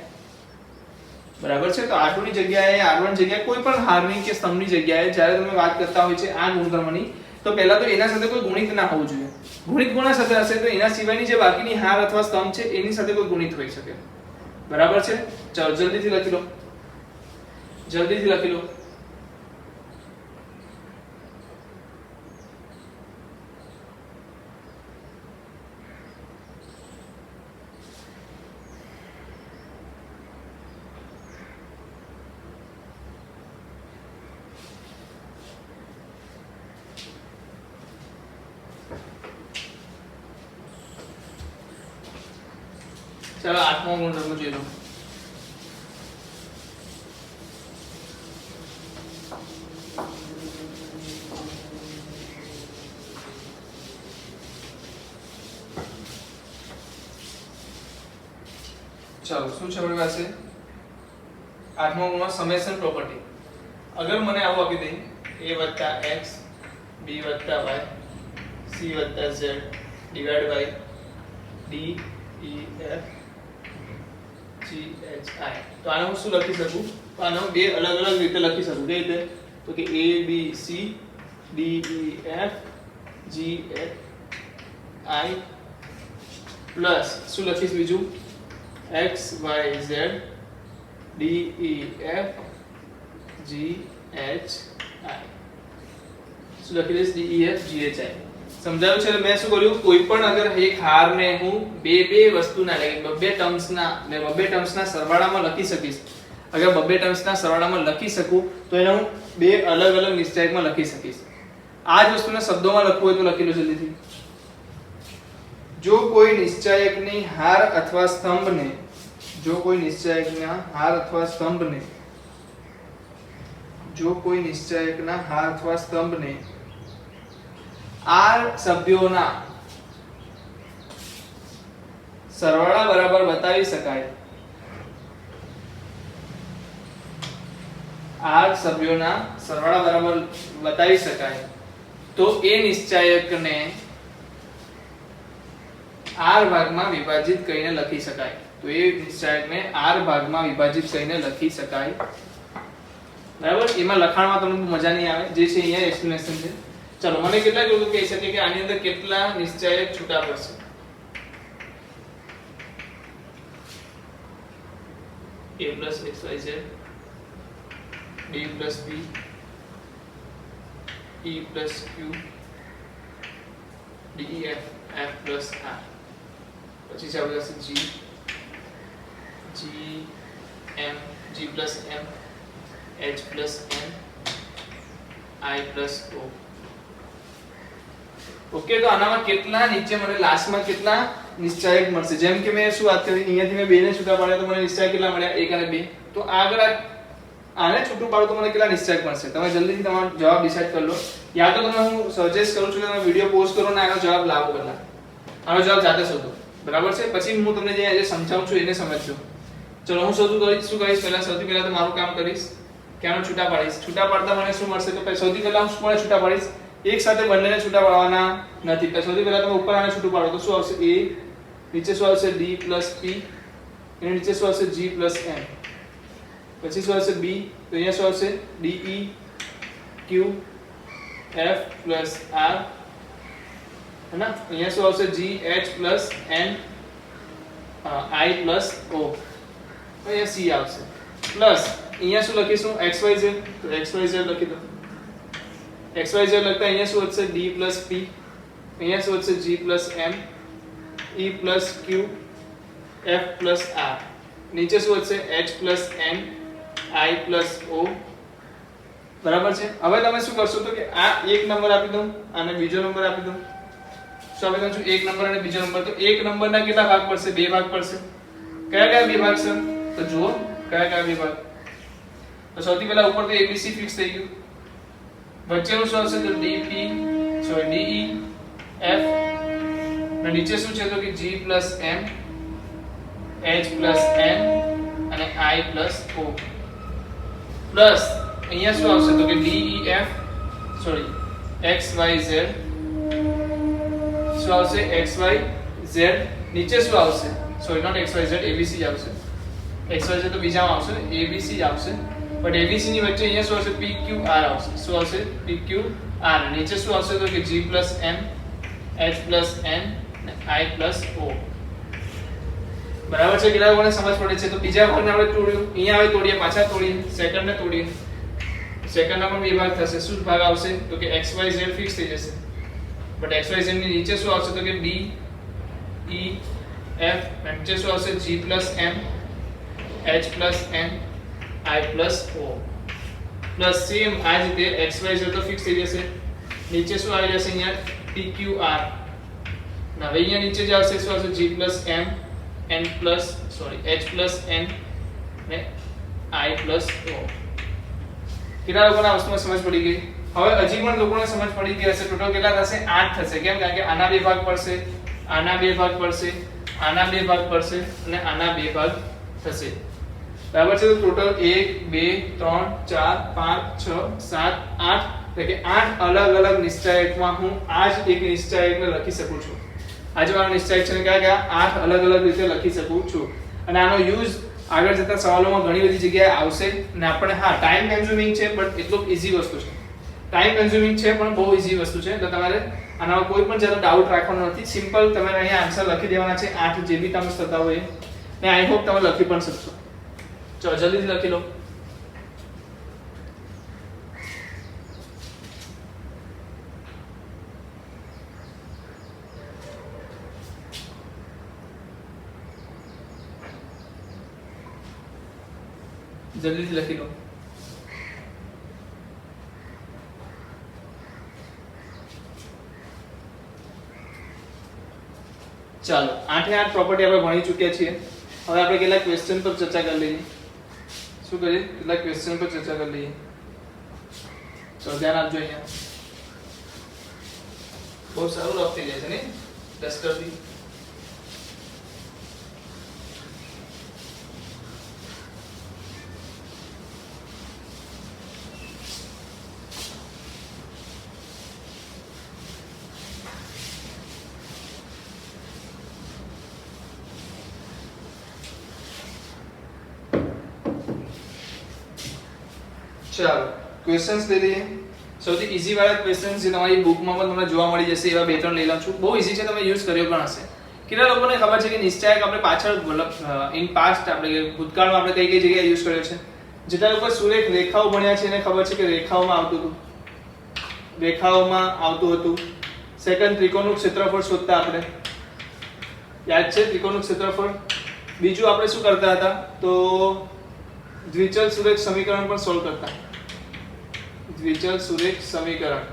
બરાબર છે. તો r2 ની જગ્યાએ r1 જગ્યાએ કોઈ પણ હારની કે સ્તંભની જગ્યાએ જ્યારે તમે વાત કરતા હોય છે આ ગુણધર્મની તો પહેલા તો એના સાથે કોઈ ગુણિત ના હોવું જોઈએ. ગુણિત કોના સાથે હશે તો એના સિવાયની જે બાકીની હાર અથવા સ્તંભ છે એની સાથે કોઈ ગુણિત હોઈ શકે. બરાબર છે. ચાલો જલ્દીથી લખી લો. ચાલો આઠમો ગુણધર્મ જોઈ લો. ચાલો શું છે આપણી પાસે આઠમો ગુણ સમેશન પ્રોપર્ટી. અગર મને આવું આપી દે a + x b + y c + z divide by d e f g h i તો આને હું શું લખી શકું, તો આને હું બે અલગ અલગ રીતે લખી શકું. કઈ રીતે તો કે a b c d e f g h i plus શું લખીશ બીજું x y z d e f g h i શું લખી દઈશ d e f g h i. સમજાયું છે? મેં શું કર્યું, કોઈ પણ અગર એક હારને હું બે વસ્તુના એટલે બે ટર્મ્સના સરવાળામાં લખી શકીશ. અગર બે ટર્મ્સના સરવાળામાં લખી શકું તો એને હું બે અલગ અલગ નિશ્ચયકમાં લખી શકીશ. આ જ વસ્તુને શબ્દોમાં લખવું હોય તો લખી લો જલ્દીથી. જો કોઈ નિશ્ચયકની હાર અથવા સ્તંભને જો કોઈ નિશ્ચયકના હાર અથવા સ્તંભને r સભ્યોના સરવાળા બરાબર બતાવી શકાય, આ સભ્યોના સરવાળા બરાબર બતાવી શકાય તો એ નિશ્ચાયકને r ભાગમાં વિભાજિત કરીને લખી શકાય, તો એ નિશ્ચાયકને r ભાગમાં વિભાજિત કરીને લખી શકાય, બરાબર. એમાં લખાણમાં તમને મજા નહીં આવે, જે છે અહીંયા એક્સપ્લેનેશન છે. ચલો મને કેટલા લોકો કહી શકે કે આની અંદર કેટલા નિશ્ચાયક છૂટા પડશે? a plus xyz, b plus b, e plus q, d e f, f plus r, પછી છે આપણી પાસે g, g m, g plus m, h plus n, i plus o. Okay, તો આનામાં કેટલા નીચે મને લાસ્ટમાં કેટલા નિશ્ચાયક મળશે? જેમ કે મેં શું વાત કરી, અહીંયાથી મેં 2 ને છૂટા પાડ્યા તો મને નિશ્ચાયક કેટલા મળ્યા? 1 અને 2. તો આગળ આને છૂટું પાડો તો મને કેટલા નિશ્ચાયક મળશે? તમે જલ્દીથી તમારો જવાબ ડિસાઈડ કરી લો. યા તો તમે હું સજેસ્ટ કરું છું કે તમે વિડિયો પોઝ કરો ને આનો જવાબ લાવો પહેલા, આનો જવાબ જાતે શોધો, બરાબર છે? પછી હું તમને જે આજે સમજાવું છું એને સમજજો. ચલો હું શું કરીશ પહેલા, સૌથી પહેલા તો મારું કામ કરીશ કે આનો છૂટા પાડીશ. છૂટા પાડતા મને શું મળશે? તો સૌથી પહેલા હું શું છૂટા પાડીશ? એક સાથે બંનેને છૂટા પાડવાના નથી. સૌથી પહેલા તમે ઉપર આને છૂટું પાડો તો શું આવશે? a, નીચે શું આવશે? d plus p, એની નીચે શું આવશે? g plus m, પછી શું આવશે? b, તો અહીંયા શું આવશે? d e q f plus r, है ना? અહીંયા શું આવશે? g h plus n i plus o, અહીંયા c આવશે. પ્લસ અહીંયા શું લખીશું? x y z, તો x y z લખી દો. xyz લખતા અહીંયા શું વધશે? d plus p, અહીંયા શું વધશે? g plus m, e plus q, f plus r, નીચે શું વધશે? h plus n, i plus o, બરાબર છે? હવે તમે શું કરશો તો કે આ એક નંબર આપી દઉં, આને બીજો નંબર આપી દઉં. શું આપી દઉં છું? એક નંબર અને બીજો નંબર. તો એક નંબરના કેટલા ભાગ પડશે? 2 ભાગ પડશે. કયા કયા 2 ભાગ છે? તો જુઓ કયા કયા 2 ભાગ. તો સૌથી પહેલા ઉપર તો abc ફિક્સ થઈ ગયું. વચ્ચેનું શું આવશે? તો de f, અને નીચે શું છે? તો કે g plus m, h plus n અને i plus o, પ્લસ અહીંયા શું આવશે? તો કે d e f x y z, શું આવશે? x y z, નીચે શું આવશે? Sorry not x y z, abc જ આવશે. x y z તો બીજામાં આવશે, abc જ આવશે. બટ abc ની વચ્ચે અહીંયા શું આવશે? pq r આવશે. શું આવશે? pq r, નીચે શું આવશે? તો કે g plus m, h plus n અને i plus o, બરાબર છે? કેટલા લોકોને સમજ પડે છે? તો બીજા ભાગને આપણે તોડ્યું, અહીંયા હવે તોડીએ, પાછા તોડીએ, સેકન્ડને તોડીએ. સેકન્ડના પણ 2 ભાગ થશે. શું ભાગ આવશે? તો કે x y z ફિક્સ થઈ જશે. બટ x y z ની નીચે શું આવશે? તો કે d e f, નીચે શું આવશે? g plus m, h plus n, i plus o, plus સેમ આ જ રીતે x y z તો ફિક્સ થઈ જશે. નીચે શું આવી જશે? અહીંયા p q r, હવે અહીંયા નીચે જે આવશે શું આવશે? g plus m, n plus h plus n ને i plus o. કેટલા લોકોને આ વસ્તુમાં સમજ પડી ગઈ? હવે હજી પણ લોકોને સમજ પડી ગઈ હશે. ટોટલ કેટલા થશે? 8 થશે. કેમ? કારણ કે આના 2 ભાગ પડશે, આના 2 ભાગ પડશે, આના 2 ભાગ પડશે અને આના 2 ભાગ થશે, બરાબર છે? તો ટોટલ 1 2 3 4 5 6 7 8, એટલે કે 8 અલગ અલગ નિશ્ચાયકમાં હું આ જ એક નિશ્ચાયકને લખી શકું છું. આજે મારો નિશ્ચાયક છે ને કયા 8 અલગ અલગ રીતે લખી શકું છું. અને આનો યુઝ આગળ જતા સવાલોમાં ઘણી બધી જગ્યાએ આવશે. અને આપણે હા ટાઈમ કન્ઝ્યુમિંગ છે બટ એટલું ઈઝી વસ્તુ છે. ટાઈમ કન્ઝ્યુમિંગ છે પણ બહુ ઈઝી વસ્તુ છે. તો તમારે આનામાં કોઈ પણ જાતનો ડાઉટ રાખવાનો નથી. સિમ્પલ તમારે અહીંયા આન્સર લખી દેવાના છે 8 જે બી ટર્મ્સ થતા હોય. ને આઈ હોપ તમે લખી પણ શકશો. ચલો જલ્દીથી લખી લો. જલ્દીથી લખી લો. ચાલો 8 પ્રોપર્ટી આપણે ભણી ચૂક્યા છીએ. હવે આપણે કેટલાક ક્વેશ્ચન પર ચર્ચા કરી લઈએ. શું કરીએ? કેટલાક ક્વેશ્ચન પર ચર્ચા કરી લઈએ. તો ધ્યાન આપજો. અહીંયા બહુ સારું રફ થઈ જાય છે ને ડસ્ટરથી. ચાલો ક્વેશ્ચન્સ લઈ લઈએ. સૌથી ઈઝી વાળા ક્વેશ્ચન્સ જે તમારી બુકમાં પણ તમને જોવા મળી જશે એવા બે ત્રણ લઈ લઉં છું. બહુ ઈઝી છે, તમે યુઝ કર્યો પણ હશે. કેટલા લોકોને ખબર છે કે નિશ્ચયક આપણે પાછળ ઇન પાસ્ટ આપણે ભૂતકાળમાં આપણે કઈ કઈ જગ્યાએ યુઝ કર્યો છે? જેટલા લોકો સુરેખ રેખાઓ ભણ્યા છે એને ખબર છે કે રેખાઓમાં આવતું હતું. સેકન્ડ, ત્રિકોણનું ક્ષેત્રફળ શોધતા આપણે, યાદ છે ત્રિકોણનું ક્ષેત્રફળ. બીજું આપણે શું કરતા હતા તો દ્વિચલ સુરેખ સમીકરણ પણ સોલ્વ કરતા. દ્વિચલ સુરેખ સમીકરણ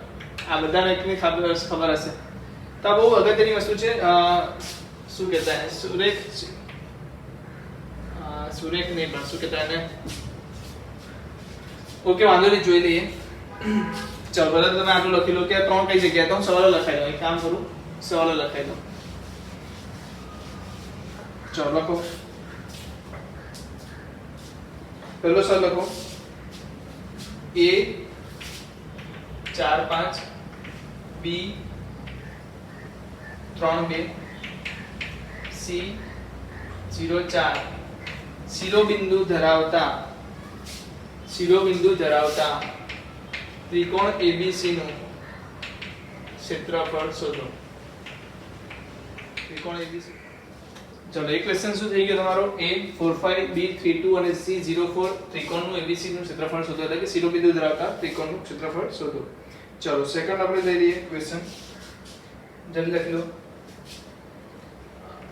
આ બધાને એકને ખબર હશે. તો આ બહુ અગત્યની વસ્તુ છે. શું કહેતા હે સુરેખ નહીં પણ શું કહેતા એને, ઓકે વાંધો નહીં, જોઈ લઈએ. ચાલો પહેલા તમે આટલું લખી લો કે આ ત્રણ કઈ જગ્યાએ, તો હું સવાલો લખાઈ દઉં. એક કામ કરું, સવાલો લખાઈ દઉં. ચાલો લખો. પહેલો સવાલ લખો. A 4 5 B 3 2 C 0 4 શિરોબિંદુ ધરાવતા ત્રિકોણ ABC નું ક્ષેત્રફળ શોધો. ત્રિકોણ ABC. ચલો એક ક્વેશ્ચન શું થઈ ગયો તમારો? A 4 5 B 3 2 અને C 0 4 ત્રિકોણનું ABC નું ક્ષેત્રફળ શોધો, એટલે કે શિરોબિંદુ ધરાવતા ત્રિકોણનું ક્ષેત્રફળ શોધો. ચલો સેકન્ડ આપણે લઈ લઈએ ક્વેશ્ચન, જલ્દી લખી લો.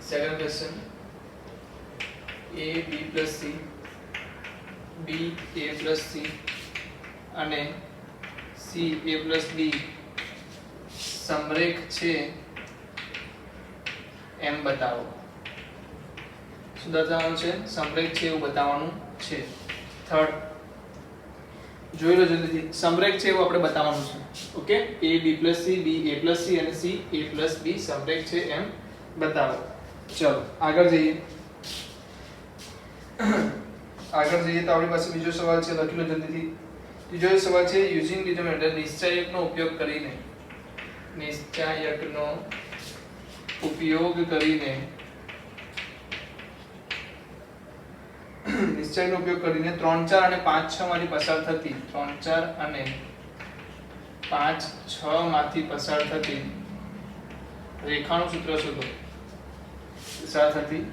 Second question A B plus C B A plus C અને C A plus B સમરેખ છે એમ બતાવો. શું બતાવવાનું છે? સમરેખ છે એવું બતાવવાનું છે. થર્ડ જોઈ લો જલ્દીથી, સમરેખ છે એવું આપણે બતાવવાનું છે. Okay, A B plus C B A plus C અને C A plus B સમરેખ છે એમ બતાવો. ચલો આગળ જઈએ. તો આપણી પાસે બીજો સવાલ છે, લખી લો જલ્દીથી. બીજો સવાલ છે યુઝિંગ ડિટરમિનન્ટ, નિશ્ચયકનો ઉપયોગ કરીને 3 4 અને 5 6 માંથી પસાર થતી 3 4 અને 5 6 માંથી પસાર થતી રેખાનું સૂત્ર શોધો. પસાર થતી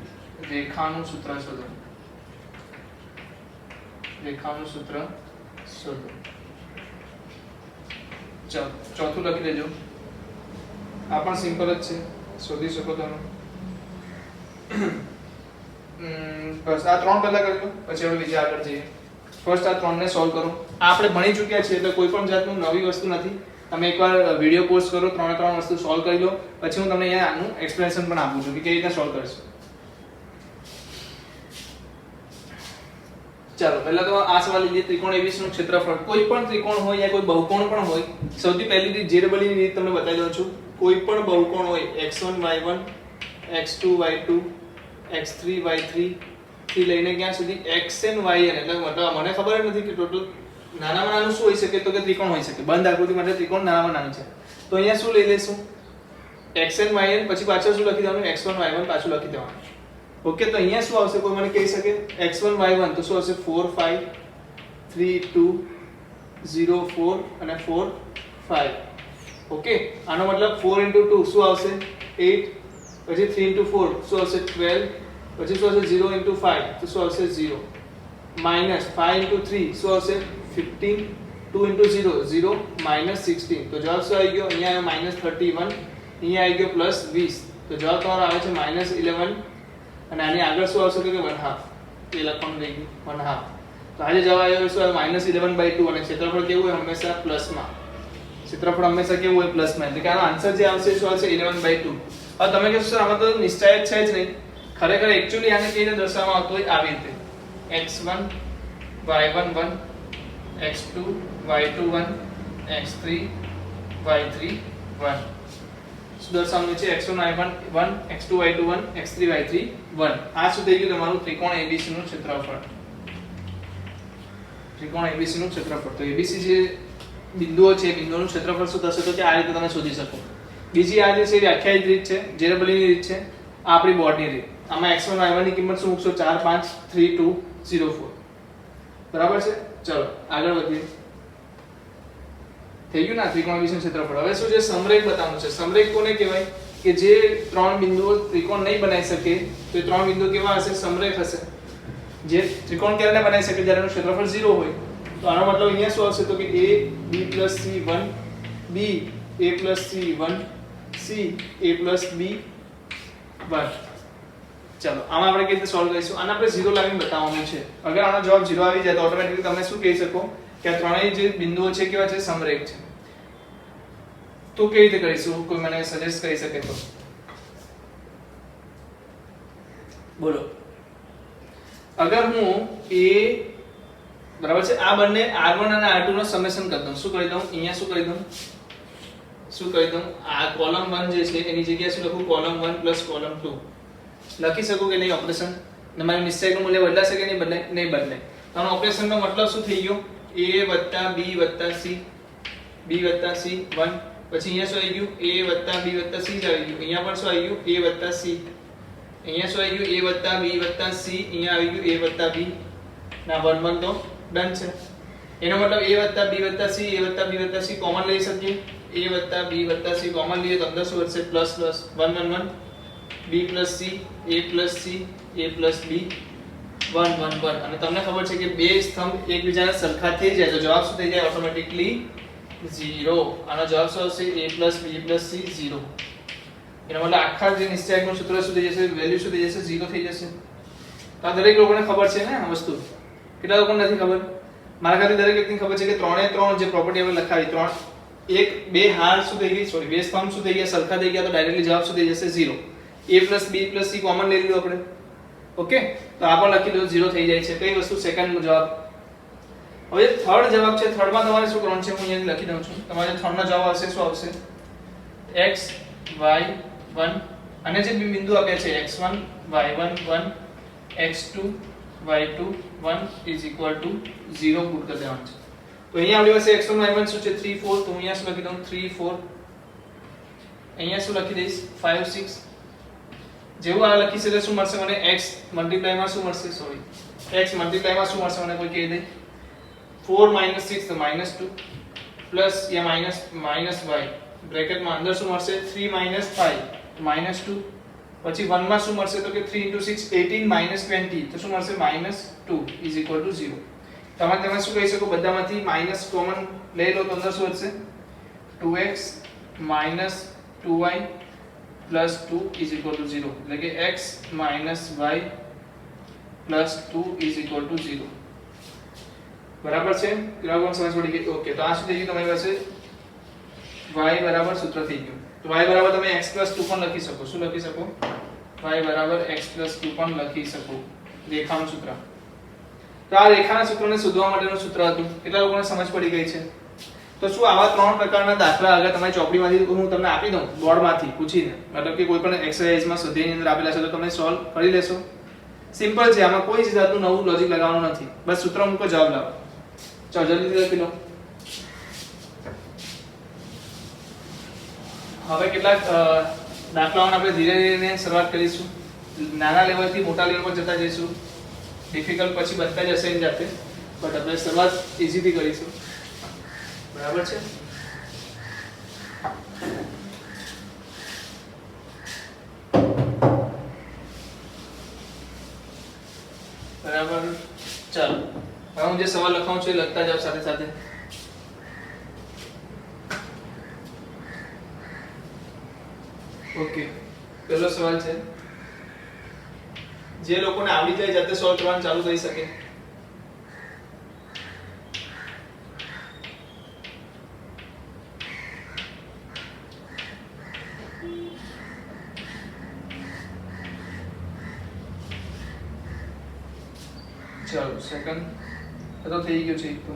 રેખાનું સૂત્ર શોધો. રેખાનું સૂત્ર શોધો. ચાલો ચોથું લખી લેજો. આ પણ સિમ્પલ જ છે, શોધી શકો તમે. બસ આ ત્રણ પહેલા કરી લો, પછી આપણે બીજા આગળ જઈએ. ફર્સ્ટ આ ત્રણને સોલ્વ કરો. આ આપણે ભણી ચૂક્યા છીએ એટલે કોઈ પણ જાતનું નવી વસ્તુ નથી. તમે એકવાર વિડિયો પોસ્ટ કરો, ત્રણ વસ્તુ સોલ્વ કરી લો, પછી હું તમને અહીંયા આનું એક્સપ્લેનેશન પણ આપું છું કે કેવી રીતે સોલ્વ કરશો. ચાલો પહેલા તો આ સવાલ લઈએ. ત્રિકોણ ABC નું ક્ષેત્રફળ. કોઈ પણ ત્રિકોણ હોય યા કોઈ બહુકોણ પણ હોય, સૌથી પહેલી રીત JEE ની રીત તમને બતાવી દઉં છું. કોઈ પણ બહુકોણ હોય x1 y1 x2 y2 x3 y3 થી લઈને ક્યાં સુધી xn yn, એટલે મતલબ મને ખબર જ નથી કે ટોટલ નાનામાં નાનું શું હોઈ શકે, તો કે ત્રિકોણ હોઈ શકે. બંધ આકૃતિ માટે ત્રિકોણ નાનામાં નાનું છે. તો અહીંયા શું લઈ લેશું? xn yn, પછી પાછળ શું લખી દેવાનું? x1 y1 પાછું લખી દેવાનું. ઓકે, તો અહીંયા શું આવશે? કોઈ મને કહી શકે? x1 y1 તો શું આવશે? 4 5 3 2 0 4 અને 4 5. ઓકે, આનો મતલબ 4 * 2 શું આવશે? 8. પછી 3 * 4 શું આવશે? 12. પછી શું આવશે? 0 * 5 તો શું આવશે? 0. માઈનસ 5 * 3 શું આવશે? 15. 2 * 0 0 -16. તો જવાબ શું આવી ગયો? અહીંયા આવ્યો -31, અહીંયા આવી ગયો +20. તો જવાબ તમારો આવે છે -11. અને આની આગળ શું આવશે? કે 1/2. એ લખવાનું રહી ગયું 1/2. તો આજે જવાબ આવ્યો શું? -11/2. અને ક્ષેત્રફળ કેવું હોય? હંમેશા પ્લસમાં. ક્ષેત્રફળ હંમેશા કેવું હોય? પ્લસમાં. એટલે કે આનો આન્સર જે આવશે શું આવશે? 11/2. હવે તમે કહેશો સર આમાં તો નિશ્ચય છે જ નહીં. ખરેખર એક્ચ્યુઅલી આને કેવી રીતે દર્શાવવામાં આવતું હોય? આવી રીતે x1 y1 1 x2 y2 1 x3 y3 1. શું દર્શાવવાનું છે? x1 y1 1 x2 y2 1 x3 y3 1. આ શું થઈ ગયું? તમારું ત્રિકોણ ABC નું ક્ષેત્રફળ. ત્રિકોણ ABC નું ક્ષેત્રફળ. તો ABC જે બિંદુઓ છે, બિંદુઓનું ક્ષેત્રફળ શું થશે? તો કે આ રીતે તમે શોધી શકો. બીજી આ જે છે વ્યાખ્યાયિત રીત છે, JEE ની રીત છે. આ આપણી બોર્ડની રીત. આમાં x1 y1 ની કિંમત શું મૂકશો? 4 5 3 2 0 4. બરાબર છે. ચલો આગળ વધીએ. થઈ ગયું ના ત્રિકોણ વિશે ક્ષેત્રફળ. હવે શું છે સમરેખ બતાવવાનું છે. સમરેખ કોને કહેવાય કે જે ત્રણ બિંદુઓ ત્રિકોણ નહીં બનાવી શકે તો એ ત્રણ બિંદુઓ કેવા હશે સમરેખ હશે. જે ત્રિકોણ ક્યારે બનાવી શકે જ્યારે એનું ક્ષેત્રફળ 0 હોય. તો આનો મતલબ અહીંયા શું આવશે તો કે a b c 1 b a c 1 c a b 1. ચાલો આમાં આપણે કેવી રીતે સોલ્વ કરીશું? આને આપણે 0 લાવીને બતાવવાનું છે. અગર આનો જવાબ 0 આવી જાય તો ઓટોમેટિકલી તમે શું કહી શકો કે આ ત્રણેય જે બિંદુઓ છે કેવા છે સમરેખ છે. તો કેવી રીતે કરીશું? કોઈ મને સજેસ્ટ કરી શકે તો બોલો. અગર હું a બરાબર છે આ બંને r1 અને r2 નો સમેશન કરી દઉં. શું કરી દઉં? અહીંયા શું કરી દઉં આ કોલમ 1 જે છે એની જગ્યાએ શું લખું કોલમ 1 પ્લસ કોલમ 2 લખી શકું કે નહીં ઓપરેશન? તમારું નિશ્ચયકનું મૂલ્ય બદલાશે કે નહીં બદલાય? નહીં બદલાય. તો આનો ઓપરેશનનો મતલબ શું થઈ ગયો? a b c b c 1 પછી અહીંયા શું આવી ગયું a b c જ આવી ગયું. અહીંયા પણ શું આવી ગયું a c. અહીંયા શું આવી ગયું a b c. અહીંયા આવી ગયું a b ના 1 1 તો ડન છે. એનો મતલબ a b c કોમન લઈ શકીએ. a b c કોમન લઈએ તો અંદર શું વધશે plus plus 1 1 1 b c a c a b 1 1 1. અને તમને ખબર છે કે બે સ્તંભ એકબીજાને સરખા થઈ જાય તો જવાબ શું થઈ જાય ઓટોમેટિકલી 0. આનો જવાબ શું આવશે a b c 0. એનો મતલબ આખા જે નિશ્ચયકનું સૂત્ર શું થઈ જશે વેલ્યુ શું થઈ જશે 0 થઈ જશે. તો આ દરેક લોકોને ખબર છે ને આ વસ્તુ? કેટલા લોકોને નથી ખબર? મારા ખાતે દરેક વ્યક્તિને ખબર છે કે ત્રણે ત્રણ જે પ્રોપર્ટી આપણે લખાવી ત્રણ બે હાર શું થઈ ગઈ સોરી બે સ્તંભ શું થઈ ગયા સરખા થઈ ગયા તો ડાયરેક્ટલી જવાબ શું થઈ જશે 0. a b c કોમન લઈ લીધું આપણે. ઓકે તો આ પણ લખી દો 0 થઈ જાય છે. કઈ વસ્તુ? સેકન્ડ જવાબ. હવે થર્ડ જવાબ છે. થર્ડ માં તમારે શું કરવાનું છે હું અહીંયા લખી દઉં છું. તમારે થર્ડ નો જવાબ આવશે શું આવશે x y 1 અને જે બિંદુ આપ્યા છે x1 y1 1 x2 y2 1 is equal to 0 put કરી દેવાનું છે. તો અહીંયા આપણી પાસે x1 y1 શું છે 3 4. તો અહીંયા શું લખી દઉં 3 4. અહીંયા શું લખી દઈશ 5 6. જેવું આ લખી છે શું મળશે મને x મલ્ટીપ્લાય માં શું મળશે સોરી x મલ્ટીપ્લાય માં શું મળશે મને કોઈ કહી દે 4 6 તો -2 પ્લસ યા માઈનસ y બ્રેકેટ માં અંદર શું મળશે 3 5 -2 પછી 1 માં શું મળશે તો કે 3 6 18 20 તો શું મળશે -2 is equal to 0. તમે શું કહી શકો બધામાંથી માઈનસ કોમન લઈ લો તો અંદર શું વધશે 2x 2y plus 2 is equal to 0 એટલે કે x minus y plus 2 is equal to 0. બરાબર છે? ગ્રાફમાં સમજ પડી ગઈ? ઓકે તો આ શું થઈ ગયું તમારી પાસે y બરાબર સૂત્ર થઈ ગયું. તો y બરાબર તમે x 2 પણ લખી શકો. શું લખી શકો? y બરાબર x 2 પણ લખી શકો. રેખાનું સૂત્ર. તો આ રેખાના સૂત્રને શોધવા માટેનું સૂત્ર હતું. કેટલા લોકોને સમજ પડી ગઈ છે? તો શું આવા ત્રણ પ્રકારના દાખલા અગર તમારી ચોપડીમાંથી હું તમને આપી દઉં બોર્ડમાંથી પૂછીને મતલબ કે કોઈ પણ એક્સરસાઇઝમાં સ્વાધ્યાયની અંદર આપેલા છે તો તમે સોલ્વ કરી લેશો. સિમ્પલ છે. આમાં કોઈ જ જાતનું નવું લોજિક લગાવવાનું નથી. બસ સૂત્ર મૂકો જવાબ લાવો. ચાલો જલ્દી લખી લો. હવે કેટલાક દાખલાઓને આપણે ધીરે ધીરે શરૂઆત કરીશું. નાના લેવલથી મોટા લેવલ પર જતા જઈશું. ડિફિકલ્ટ પછી બનતા જશે એની જાતે બટ આપણે શરૂઆત ઈઝીથી કરીશું. બરાબર છે? બરાબર. ચાલો હવે હું જે સવાલ લખાઉં છું એ લખતા જાવ સાથે સાથે. ઓકે પહેલો સવાલ છે જે લોકોને આવડી જાય જાતે સોલ્વ કરવાનું ચાલુ કરી શકે. ચાલો સેકન્ડ તો થઈ ગયું છે એક તો.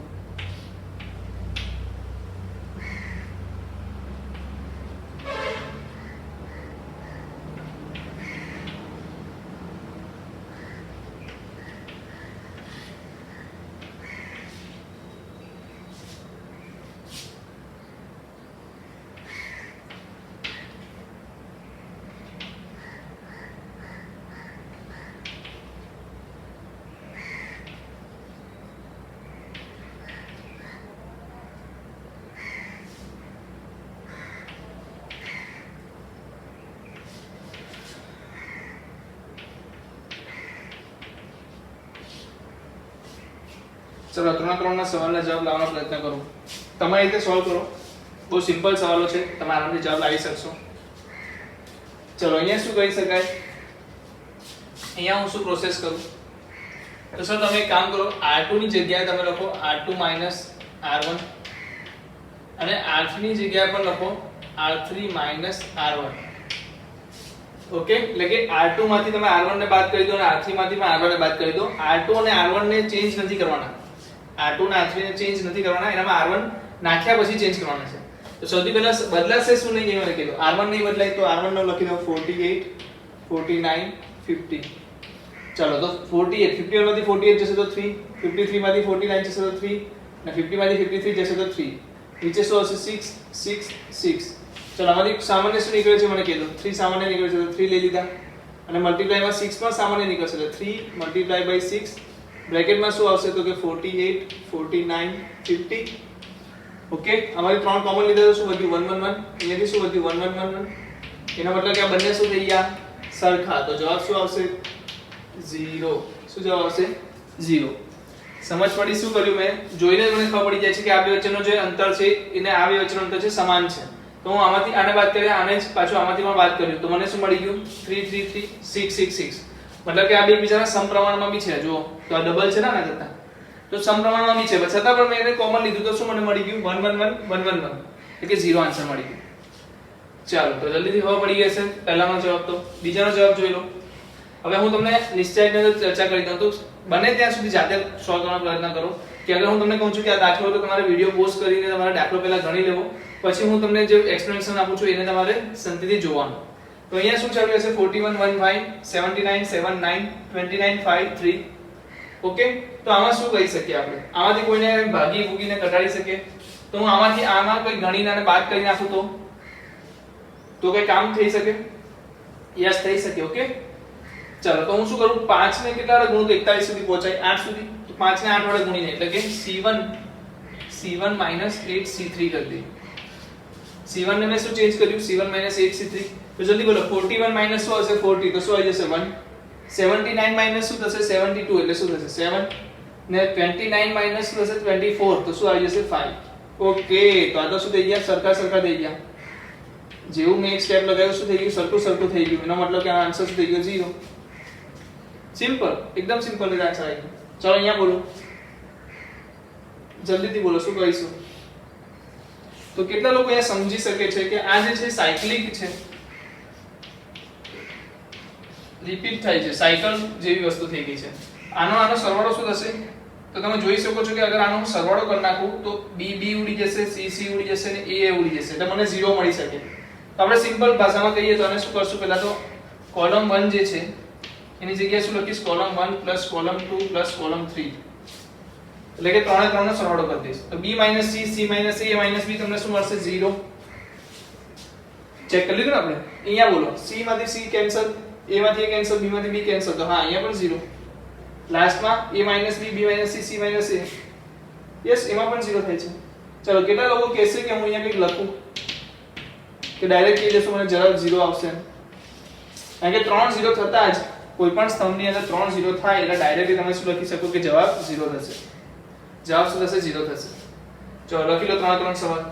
ચલો ત્રણના સવાલના જવાબ લાવવાનો પ્રયત્ન કરો. તમારી રીતે સોલ્વ કરો. બહુ સિમ્પલ સવાલો છે, તમે આરામથી જવાબ લાવી શકશો. ચલો અહીંયા શું કરી શકાય? અહીંયા હું શું પ્રોસેસ કરું? તો સર તમે એક કામ કરો, r2 ની જગ્યાએ તમે લખો r2 r1 અને r3 ની જગ્યાએ પણ લખો r3 r1. ઓકે, એટલે કે r2 માંથી તમે r1 ને બાદ કરી દો અને r3 માંથી પણ r1 ને બાદ કરી દો. r2 અને r1 ને ચેન્જ નથી કરવાના, r2 અને r3 ને ચેન્જ નથી કરવાના, એનામાં r1 નાખ્યા પછી ચેન્જ કરવાના છે. તો સૌથી પહેલા બદલાશે શું નહીં એ મને કહી દો. r1 નહીં બદલાય તો r1 નો લખી દો 48 49 50. ચાલો તો 48 51 માંથી 48 જશે તો 3, 53 માંથી 49 જશે તો 3 અને 50 માંથી 53 જશે તો 3. નીચે શું હશે? 6 6 6. ચલો આમાંથી સામાન્ય શું નીકળે છે મને કહી દો. 3 સામાન્ય નીકળે છે તો 3 લઈ લીધા અને મલ્ટીપ્લાય માં 6 પણ સામાન્ય નીકળશે તો 3 મલ્ટીપ્લાય બાય 6 બ્રેકેટમાં શું આવશે તો કે 48 49 50. ઓકે, અમારી ત્રણ કોમન લીધા તો શું વધ્યું? 1 1 1. અહીંયાથી શું વધ્યું? 1 1 1 1. એનો મતલબ કે આ બંને શું થઈ ગયા? સરખા. તો જવાબ શું આવશે? 0. શું જવાબ આવશે? 0. સમજ પડી? શું કર્યું મેં? જોઈને મને ખબર પડી જાય છે કે આ બે વચ્ચેનો જે અંતર છે એને આ બે વચ્ચેનો અંતર છે સમાન છે. તો હું આમાંથી આને બાદ કર્યા, આને જ પાછું આમાંથી પણ બાદ કર્યું તો મને શું મળી ગયું? 3 3 3 6 6 6. મતલબ કે આ બે એકબીજાના સમપ્રમાણમાં બી છે. જો તો આ ડબલ છે ને આના કરતા, તો સમપ્રમાણમાં બી છે, પણ છતાં પણ મેં એને કોમન લીધું તો શું મને મળી ગયું? 1 1 1 1 1 1. એટલે કે 0 આન્સર મળી ગયો. ચાલો તો જલ્દીથી ખબર પડી ગઈ હશે પહેલાનો જવાબ. તો બીજાનો જવાબ જોઈ લો. હવે હું તમને નિશ્ચયની અંદર ચર્ચા કરી દઉં તો બને ત્યાં સુધી જાતે સોલ્વ કરવાનો પ્રયત્ન કરો. કે અગર હું તમને કહું છું કે આ દાખલો તો તમારે વિડિયો પોઝ કરીને તમારે દાખલો પહેલા ગણી લેવો, પછી હું તમને જે એક્સપ્લેનેશન આપું છું એને તમારે શાંતિથી જોવાનું. તો અહીંયા શું ચાલ્યું હશે? 41 1 5 79 7 9 29 5 3. ઓકે, તો આમાં શું કહી શકીએ આપણે? આમાંથી કોઈને ભાગી ભૂગીને ઘટાડી શકીએ? તો હું આમાંથી આમાં કોઈ ગણીને આને બાદ કરી નાખું તો કોઈ કામ થઈ શકે? યસ, થઈ શકે. ઓકે, ચલો તો હું શું કરું? 5 ને કેટલા વડે ગુણું તો 41 સુધી પહોંચાય, 8 સુધી. તો 5 ને 8 વડે ગુણીને એટલે કે c1 8 c3 કરી દે. c1 ને મેં શું ચેન્જ કર્યું? c1 8 c3. તો જલ્દી બોલો. 41 માઈનસ શું હશે? 40. તો શું આવી જશે? 1. 79 માઈનસ શું થશે? 72. એટલે શું થશે? 7. ને 29 માઈનસ શું થશે? 24. તો શું આવી જશે? 5. ઓકે, તો આ તો શું થઈ ગયા? સરખા થઈ ગયા. જેવું મેં એક સ્ટેપ લગાવ્યું શું થઈ ગયું? સરખું થઈ ગયું. એનો મતલબ કે આ આન્સર શું થઈ ગયો? 0. સિમ્પલ, એકદમ સિમ્પલ રીતે આન્સર આવી ગયો. ચલો અહીંયા બોલો, જલ્દીથી બોલો શું કહીશું? તો કેટલા લોકો અહીંયા સમજી શકે છે કે આ જે છે સાયક્લિક છે, રિપીટ થાય છે, સાયકલ જેવી વસ્તુ થઈ ગઈ છે. આનો સરવાળો શું થશે? તો તમે જોઈ શકો છો કે અગર આનો હું સરવાળો કરી નાખું તો b ઉડી જશે, c ઉડી જશે અને a ઉડી જશે, એટલે મને 0 મળી શકે. તો આપણે સિમ્પલ ભાષામાં કહીએ તો આને શું કરશું? પહેલા તો કોલમ 1 જે છે એની જગ્યાએ શું લખીશ? Column 1 + column 2 + column 3. એટલે કે 3 નો સરવાળો કરી દઈશ. તો b - c, c - a, - b તમને શું મળશે? 0. ચેક કરી લીધું ને આપણે? અહીંયા બોલો, c માંથી c કેન્સલ, a માંથી a કેન્સલ, b માંથી b કેન્સલ, તો હા અહીંયા પણ 0. લાસ્ટમાં a - b, b - c, c - a. Yes, એમાં પણ 0 થાય છે. ચલો કેટલા લોકો કહેશે કે હું અહીંયા કંઈક લખું કે ડાયરેક્ટ કહી દેશો મને જવાબ 0 આવશે? કારણ કે 3 0 થતા જ કોઈ પણ સ્તંભની અંદર 3 0 થાય એટલે ડાયરેક્ટલી તમે શું લખી શકો કે જવાબ 0 થશે. જવાબ શું થશે? 0 થશે. ચલો લખી લો 3 સવાલ.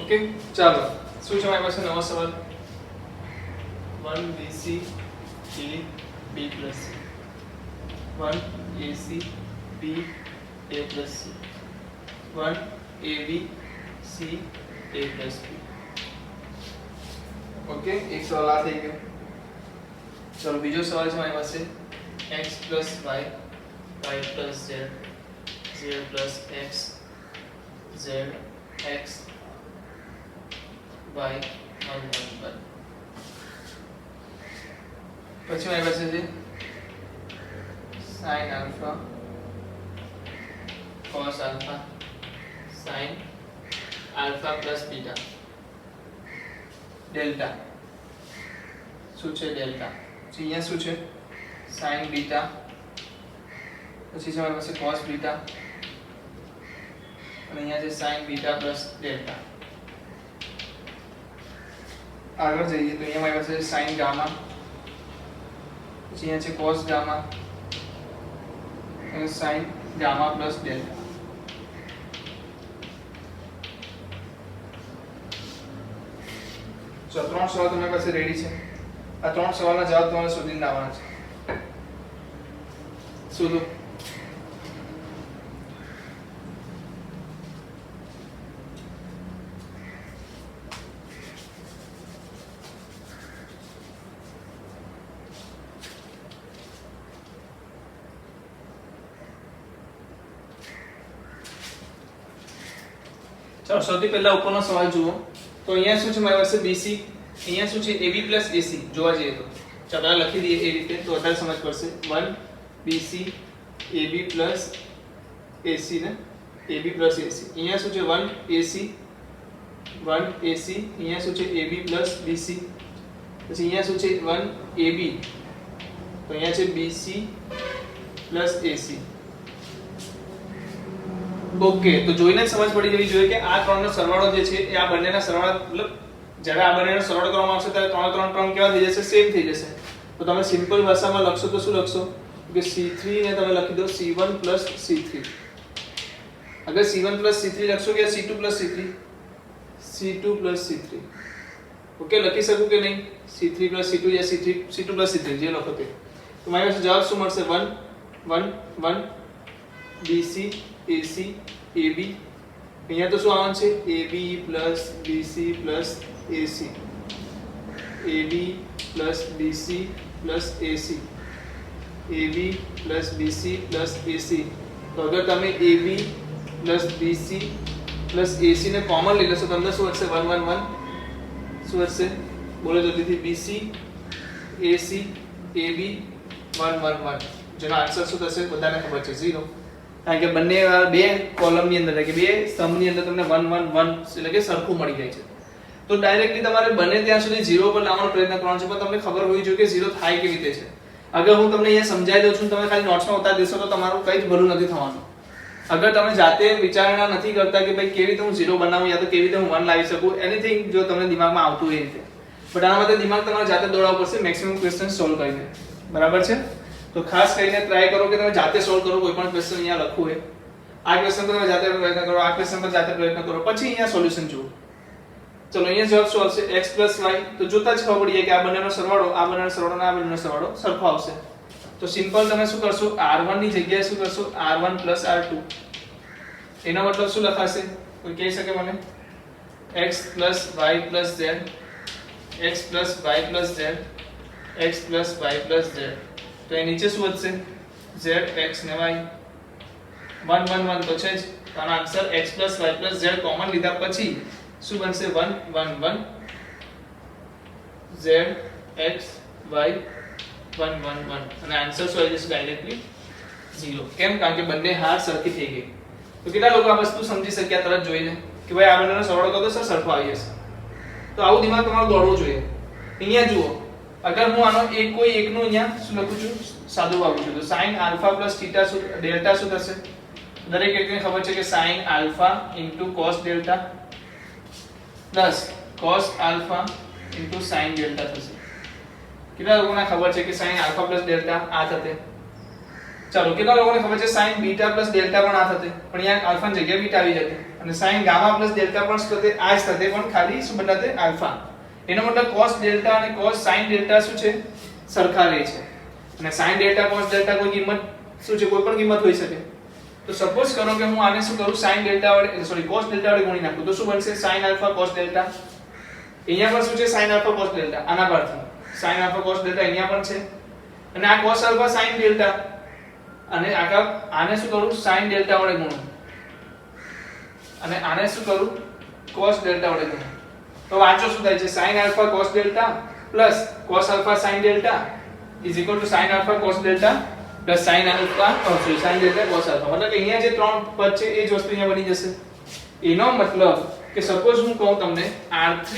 ઓકે, ચાલો શું છે મારી પાસે નવો સવાલ? 1bc a b + c, 1ac b a + c, 1ab c a + b. Okay, એક સવાલ આ થઈ ગયો. ચલો બીજો સવાલ છે મારી પાસે x + y, y + z, z + x, z x y 1 1 1 પછી મારી પાસે છે sin alpha cos alpha sin alpha plus beta delta શું છે delta પછી અહીંયા શું છે sin beta પછી છે મારી પાસે cos beta અને અહીંયા છે sin beta plus delta આગળ જઈએ તો અહીંયા મારી પાસે sin gamma પછી અહીંયા છે cos gamma અને sin gamma plus delta તો ત્રણ સવાલ તમારી પાસે રેડી છે આ ત્રણ સવાલના જવાબ તમારે શોધીને લાવવાના છે શોધો ચાલો સૌથી પહેલા ઉપરનો સવાલ જુઓ તો અહીંયા શું છે મારી પાસે BC અહીંયા શું છે AB plus AC જોવા જઈએ તો ચાલો આ લખી દઈએ એ રીતે તો વધારે સમજ પડશે 1 BC AB plus AC ને AB plus AC અહીંયા શું છે 1 AC અહીંયા શું છે AB plus BC પછી અહીંયા શું છે 1 AB તો અહીંયા છે BC plus AC ઓકે તો જોઈને સમજ પડી જવી જોઈએ કે આ ત્રણનો સરવાળો જે છે એ આ બંનેના સરવાળા મતલબ જ્યારે આ બંનેનો સરવાળો કરવામાં આવશે ત્યારે ત્રણ ટર્મ કેવા થઈ જશે સેમ થઈ જશે તો તમે સિમ્પલ ભાષામાં લખશો તો શું લખશો કે C3 ને તમે લખી દો C1 C3 અગર C1 C3 લખશો કે C2 C3 C2 C3 okay લખી શકું કે નહીં C3 C2 યા C2 C3 જે લખો તે તો મારી પાસે જવાબ શું મળશે 1 1 1 BC AC AB અહીંયા તો શું આવવાનું છે AB BC AC AB BC AC AB BC AC તો અગર તમે AB BC AC ને કોમન લઈ લેશો તમને શું વધશે 1 1 1 શું વધશે બોલો જલ્દીથી BC AC AB 1 1 1 જેનો આન્સર શું થશે બધાને ખબર છે 0 કારણ કે બંને બે કોલમની અંદર એટલે કે બે સ્તંભની અંદર તમને 1 1 1 એટલે કે સરખું મળી જાય છે તો ડાયરેક્ટલી તમારે બને ત્યાં સુધી 0 પર લાવવાનો પ્રયત્ન કરવાનો છે પણ તમને ખબર હોવી જોઈએ કે 0 થાય કેવી રીતે છે અગર હું તમને અહીંયા સમજાવી દઉં છું તમે ખાલી નોટ્સમાં ઉતારી દેશો તો તમારું કંઈ જ ભલું નથી થવાનું અગર તમે જાતે વિચારણા નથી કરતા કે ભાઈ કેવી રીતે હું 0 બનાવું યા તો કેવી રીતે હું 1 લાવી શકું એનીથિંગ જો તમને દિમાગમાં આવતું હોય એ રીતે બટ આના માટે દિમાગ તમારે જાતે દોડાવવું પડશે મેક્સિમમ ક્વેશ્ચન સોલ્વ કરીને બરાબર છે તો ખાસ કરીને ટ્રાય કરો કે તમે જાતે સોલ્વ કરો કોઈ પણ ક્વેશ્ચન અહીંયા લખવું હોય આ ક્વેશ્ચન પર તમે જાતે પ્રયત્ન કરો આ ક્વેશ્ચન પર જાતે પ્રયત્ન કરો પછી અહીંયા સોલ્યુશન જુઓ ચલો અહીંયા જવાબ શું આવશે x y તો જોતા જ ખબર પડી જાય કે આ બંનેનો સરવાળો આ બંનેનો સરવાળો અને આ બંનેનો સરવાળો સરખો આવશે તો સિમ્પલ તમે શું કરશો r1 ની જગ્યાએ શું કરશો r1 r2 એનો મતલબ શું લખાશે કોઈ કહી શકે મને x y z x y z x y z તો એ નીચે શું વધશે z x ને y 1 1 1 તો છે જ તો આનો answer x y z common લીધા પછી શું બનશે 1 1 1 z x y 1 1 1 અને આન્સર શું આવી જશે ડાયરેક્ટલી 0 કેમ કારણ કે બંને હાર સરખી થઈ ગઈ તો કેટલા લોકો આ વસ્તુ સમજી શક્યા તરત જોઈને કે ભાઈ આ બંનેનો સરવાળો કરો તો સર સરખો આવી જશે તો આવું દિમાગ તમારું દોડવું જોઈએ અહીંયા જુઓ અગર હું આનો એક કોઈ એકનું અહીંયા શું લખું છું સાદું વાપરું છું તો sin alpha plus theta શું ડેલ્ટા શું થશે દરેક એકને ખબર છે કે sin alpha cos delta plus cos alpha sin delta થશે કેટલા લોકોને ખબર છે કે sin alpha plus delta આ થશે ચાલો કેટલા લોકોને ખબર છે sin beta plus delta પણ આ થશે પણ અહીંયા alpha ની જગ્યાએ beta આવી જશે અને sin gamma plus delta પણ શું થશે આ જ થશે પણ ખાલી શું બદલાશે alpha એનો મતલબ cos delta અને cos sin delta શું છે સરખા રહે છે અને sin delta cos delta કોઈ કિંમત શું છે કોઈ પણ કિંમત હોઈ શકે તો સપોઝ કરો કે હું આને શું કરું sin delta વડે સોરી cos delta વડે ગુણી નાખું તો શું બનશે sin alpha cos delta અહીંયા પણ શું છે sin alpha cos delta આના પરથી sin alpha cos delta અહીંયા પણ છે અને આ cos alpha sin delta અને આને શું કરું sin delta વડે ગુણું અને આને શું કરું cos delta વડે ગુણું તો તો વાંચો શું થાય છે sin alpha cos delta plus cos alpha sin delta is equal to sin alpha cos delta plus sin alpha sin delta cos alpha मतलब કે અહીંયા જે ત્રણ પદ છે એ જ વસ્તુ અહીંયા બની જશે એનો મતલબ કે સપોઝ હું કહું તમને R3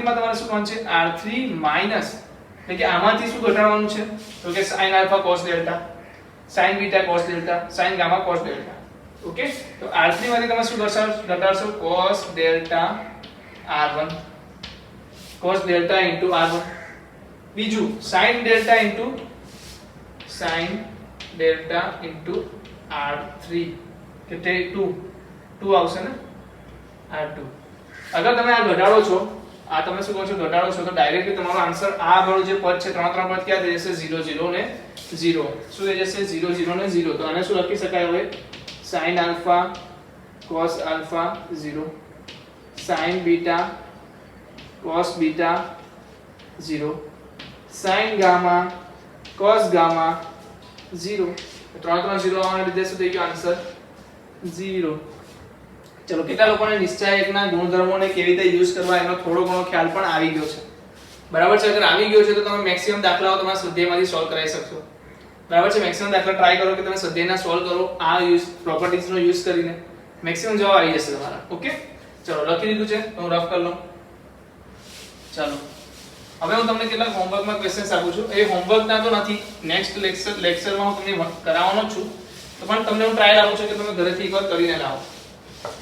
માં તમારે શું કોણ છે R3 માઈનસ એટલે કે આમાંથી શું ઘટાડવાનું છે તો કે sin alpha cos delta sin beta cos delta sin gamma cos delta okay તો R3 માંથી તમે શું ઘટાડશો cos delta R1 cos delta into R1 બીજું sin delta into R3 કે તે 2 આવશે ને R2 અગર તમે આ ઘટાડો છો આ તમે શું કહો છો ઘટાડો છો તો ડાયરેક્ટલી તમારો આન્સર આ વાળું જે પદ છે ત્રણ પદ ક્યાં થઈ જશે 0 0 ને 0 શું થઈ જશે 0 0 ને 0 તો આને શું લખી શકાય હવે sin alpha cos alpha 0 sin beta cos beta 0 sin gamma cos gamma 0 ત્રણ 0 આવવાના લીધે શું થઈ ગયો આન્સર 0 ચલો કેટલા લોકોને નિશ્ચાયકના ગુણધર્મોને કેવી રીતે યુઝ કરવા એનો થોડો ઘણો ખ્યાલ પણ આવી ગયો છે બરાબર છે અગર આવી ગયો છે તો તમે મેક્સિમમ દાખલાઓ તમારા સ્વાધ્યાયમાંથી સોલ્વ કરાવી શકશો બરાબર છે મેક્સિમમ દાખલા ટ્રાય કરો કે તમે સ્વાધ્યાયના સોલ્વ કરો આ યુઝ પ્રોપર્ટીઝનો યુઝ કરીને મેક્સિમમ જવાબ આવી જશે તમારા ઓકે ચલો લખી દીધું છે તો હું રફ કરી લઉં ચાલો હવે હું તમને કેટલાક હોમવર્કમાં ક્વેશ્ચન્સ આપું છું એ હોમવર્કના તો નથી નેક્સ્ટ લેક્ચરમાં હું તમને કરાવવાનો છું તો પણ તમને હું ટ્રાયલ આપું છું કે તમે ઘરેથી એકવાર કરીને લાવો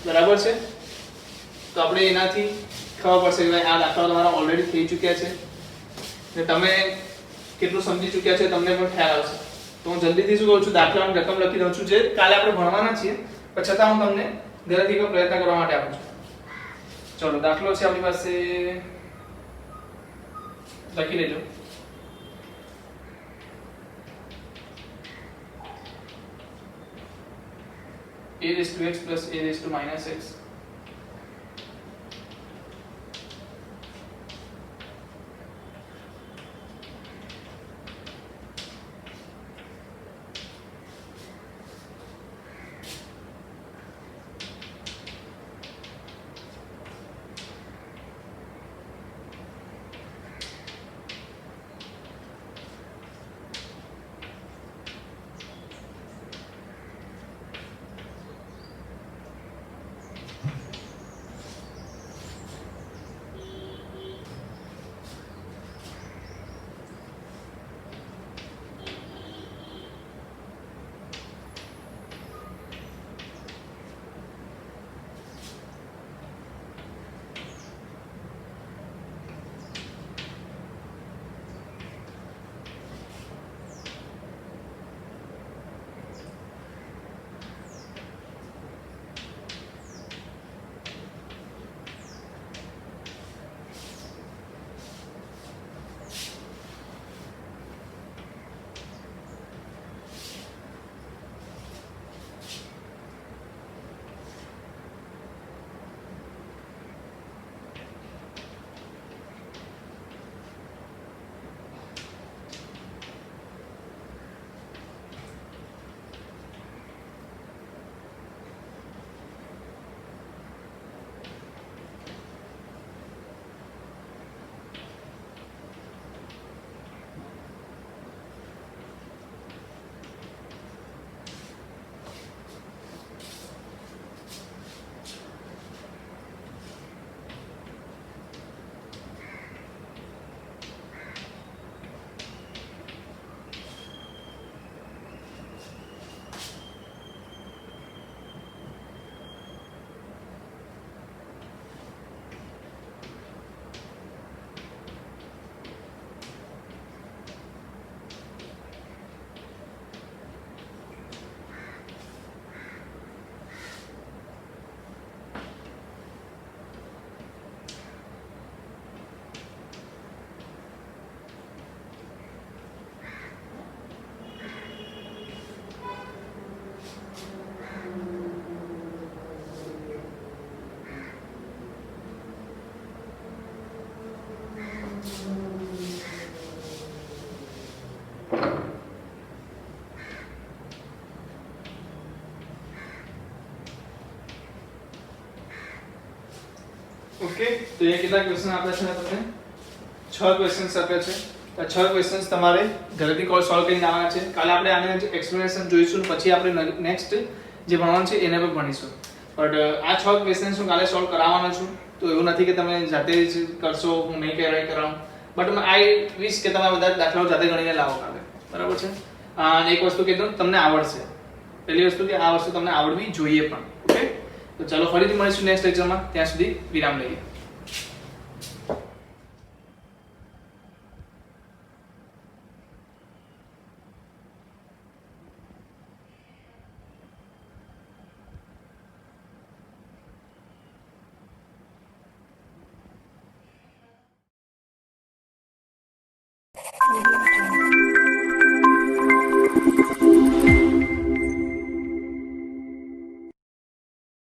બરાબર છે તો આપણે એનાથી ખબર પડશે કે ભાઈ આ દાખલા તમારા ઓલરેડી થઈ ચૂક્યા છે ને તમે કેટલું સમજી ચૂક્યા છે તમને પણ ખ્યાલ આવશે તો હું જલ્દીથી શું કરું છું દાખલાની રકમ લખી દઉં છું જે કાલે આપણે ભણવાના છીએ પણ છતાં હું તમને ઘરેથી એકવાર પ્રયત્ન કરવા માટે આપું છું ચલો દાખલો છે આપણી પાસે લખી લેજો a raised to x plus a raised to minus x okay, તો એ કેટલા ક્વેશ્ચન આપ્યા છે તમને? 6 ક્વેશ્ચન્સ આપ્યા છે. તો 6 ક્વેશ્ચન્સ તમારે ઘરેથી સોલ્વ કરીને આવવાના છે. કાલે આપણે આને એક્સપ્લેનેશન જોઈશું, પછી આપણે નેક્સ્ટ જે ભણવાનું છે એને પણ ભણીશું. બટ આ 6 ક્વેશ્ચન્સ હું કાલે સોલ્વ કરાવવાનો છું. તો એવું નથી કે તમે જાતે જ કરશો, હું નહીં કરાવું. બટ આઈ વિશ કે તમે બધા દાખલાઓ જાતે ગણીને લાવો કાલે. બરાબર છે? અને એક વસ્તુ કીધું, તમને આવડશે. પહેલી વસ્તુ કે આ વસ્તુ તમને આવડવી જોઈએ પણ. ઓકે, તો ચાલો ફરીથી મળીશું નેક્સ્ટ લેક્ચરમાં. ત્યાં સુધી વિરામ લઈએ.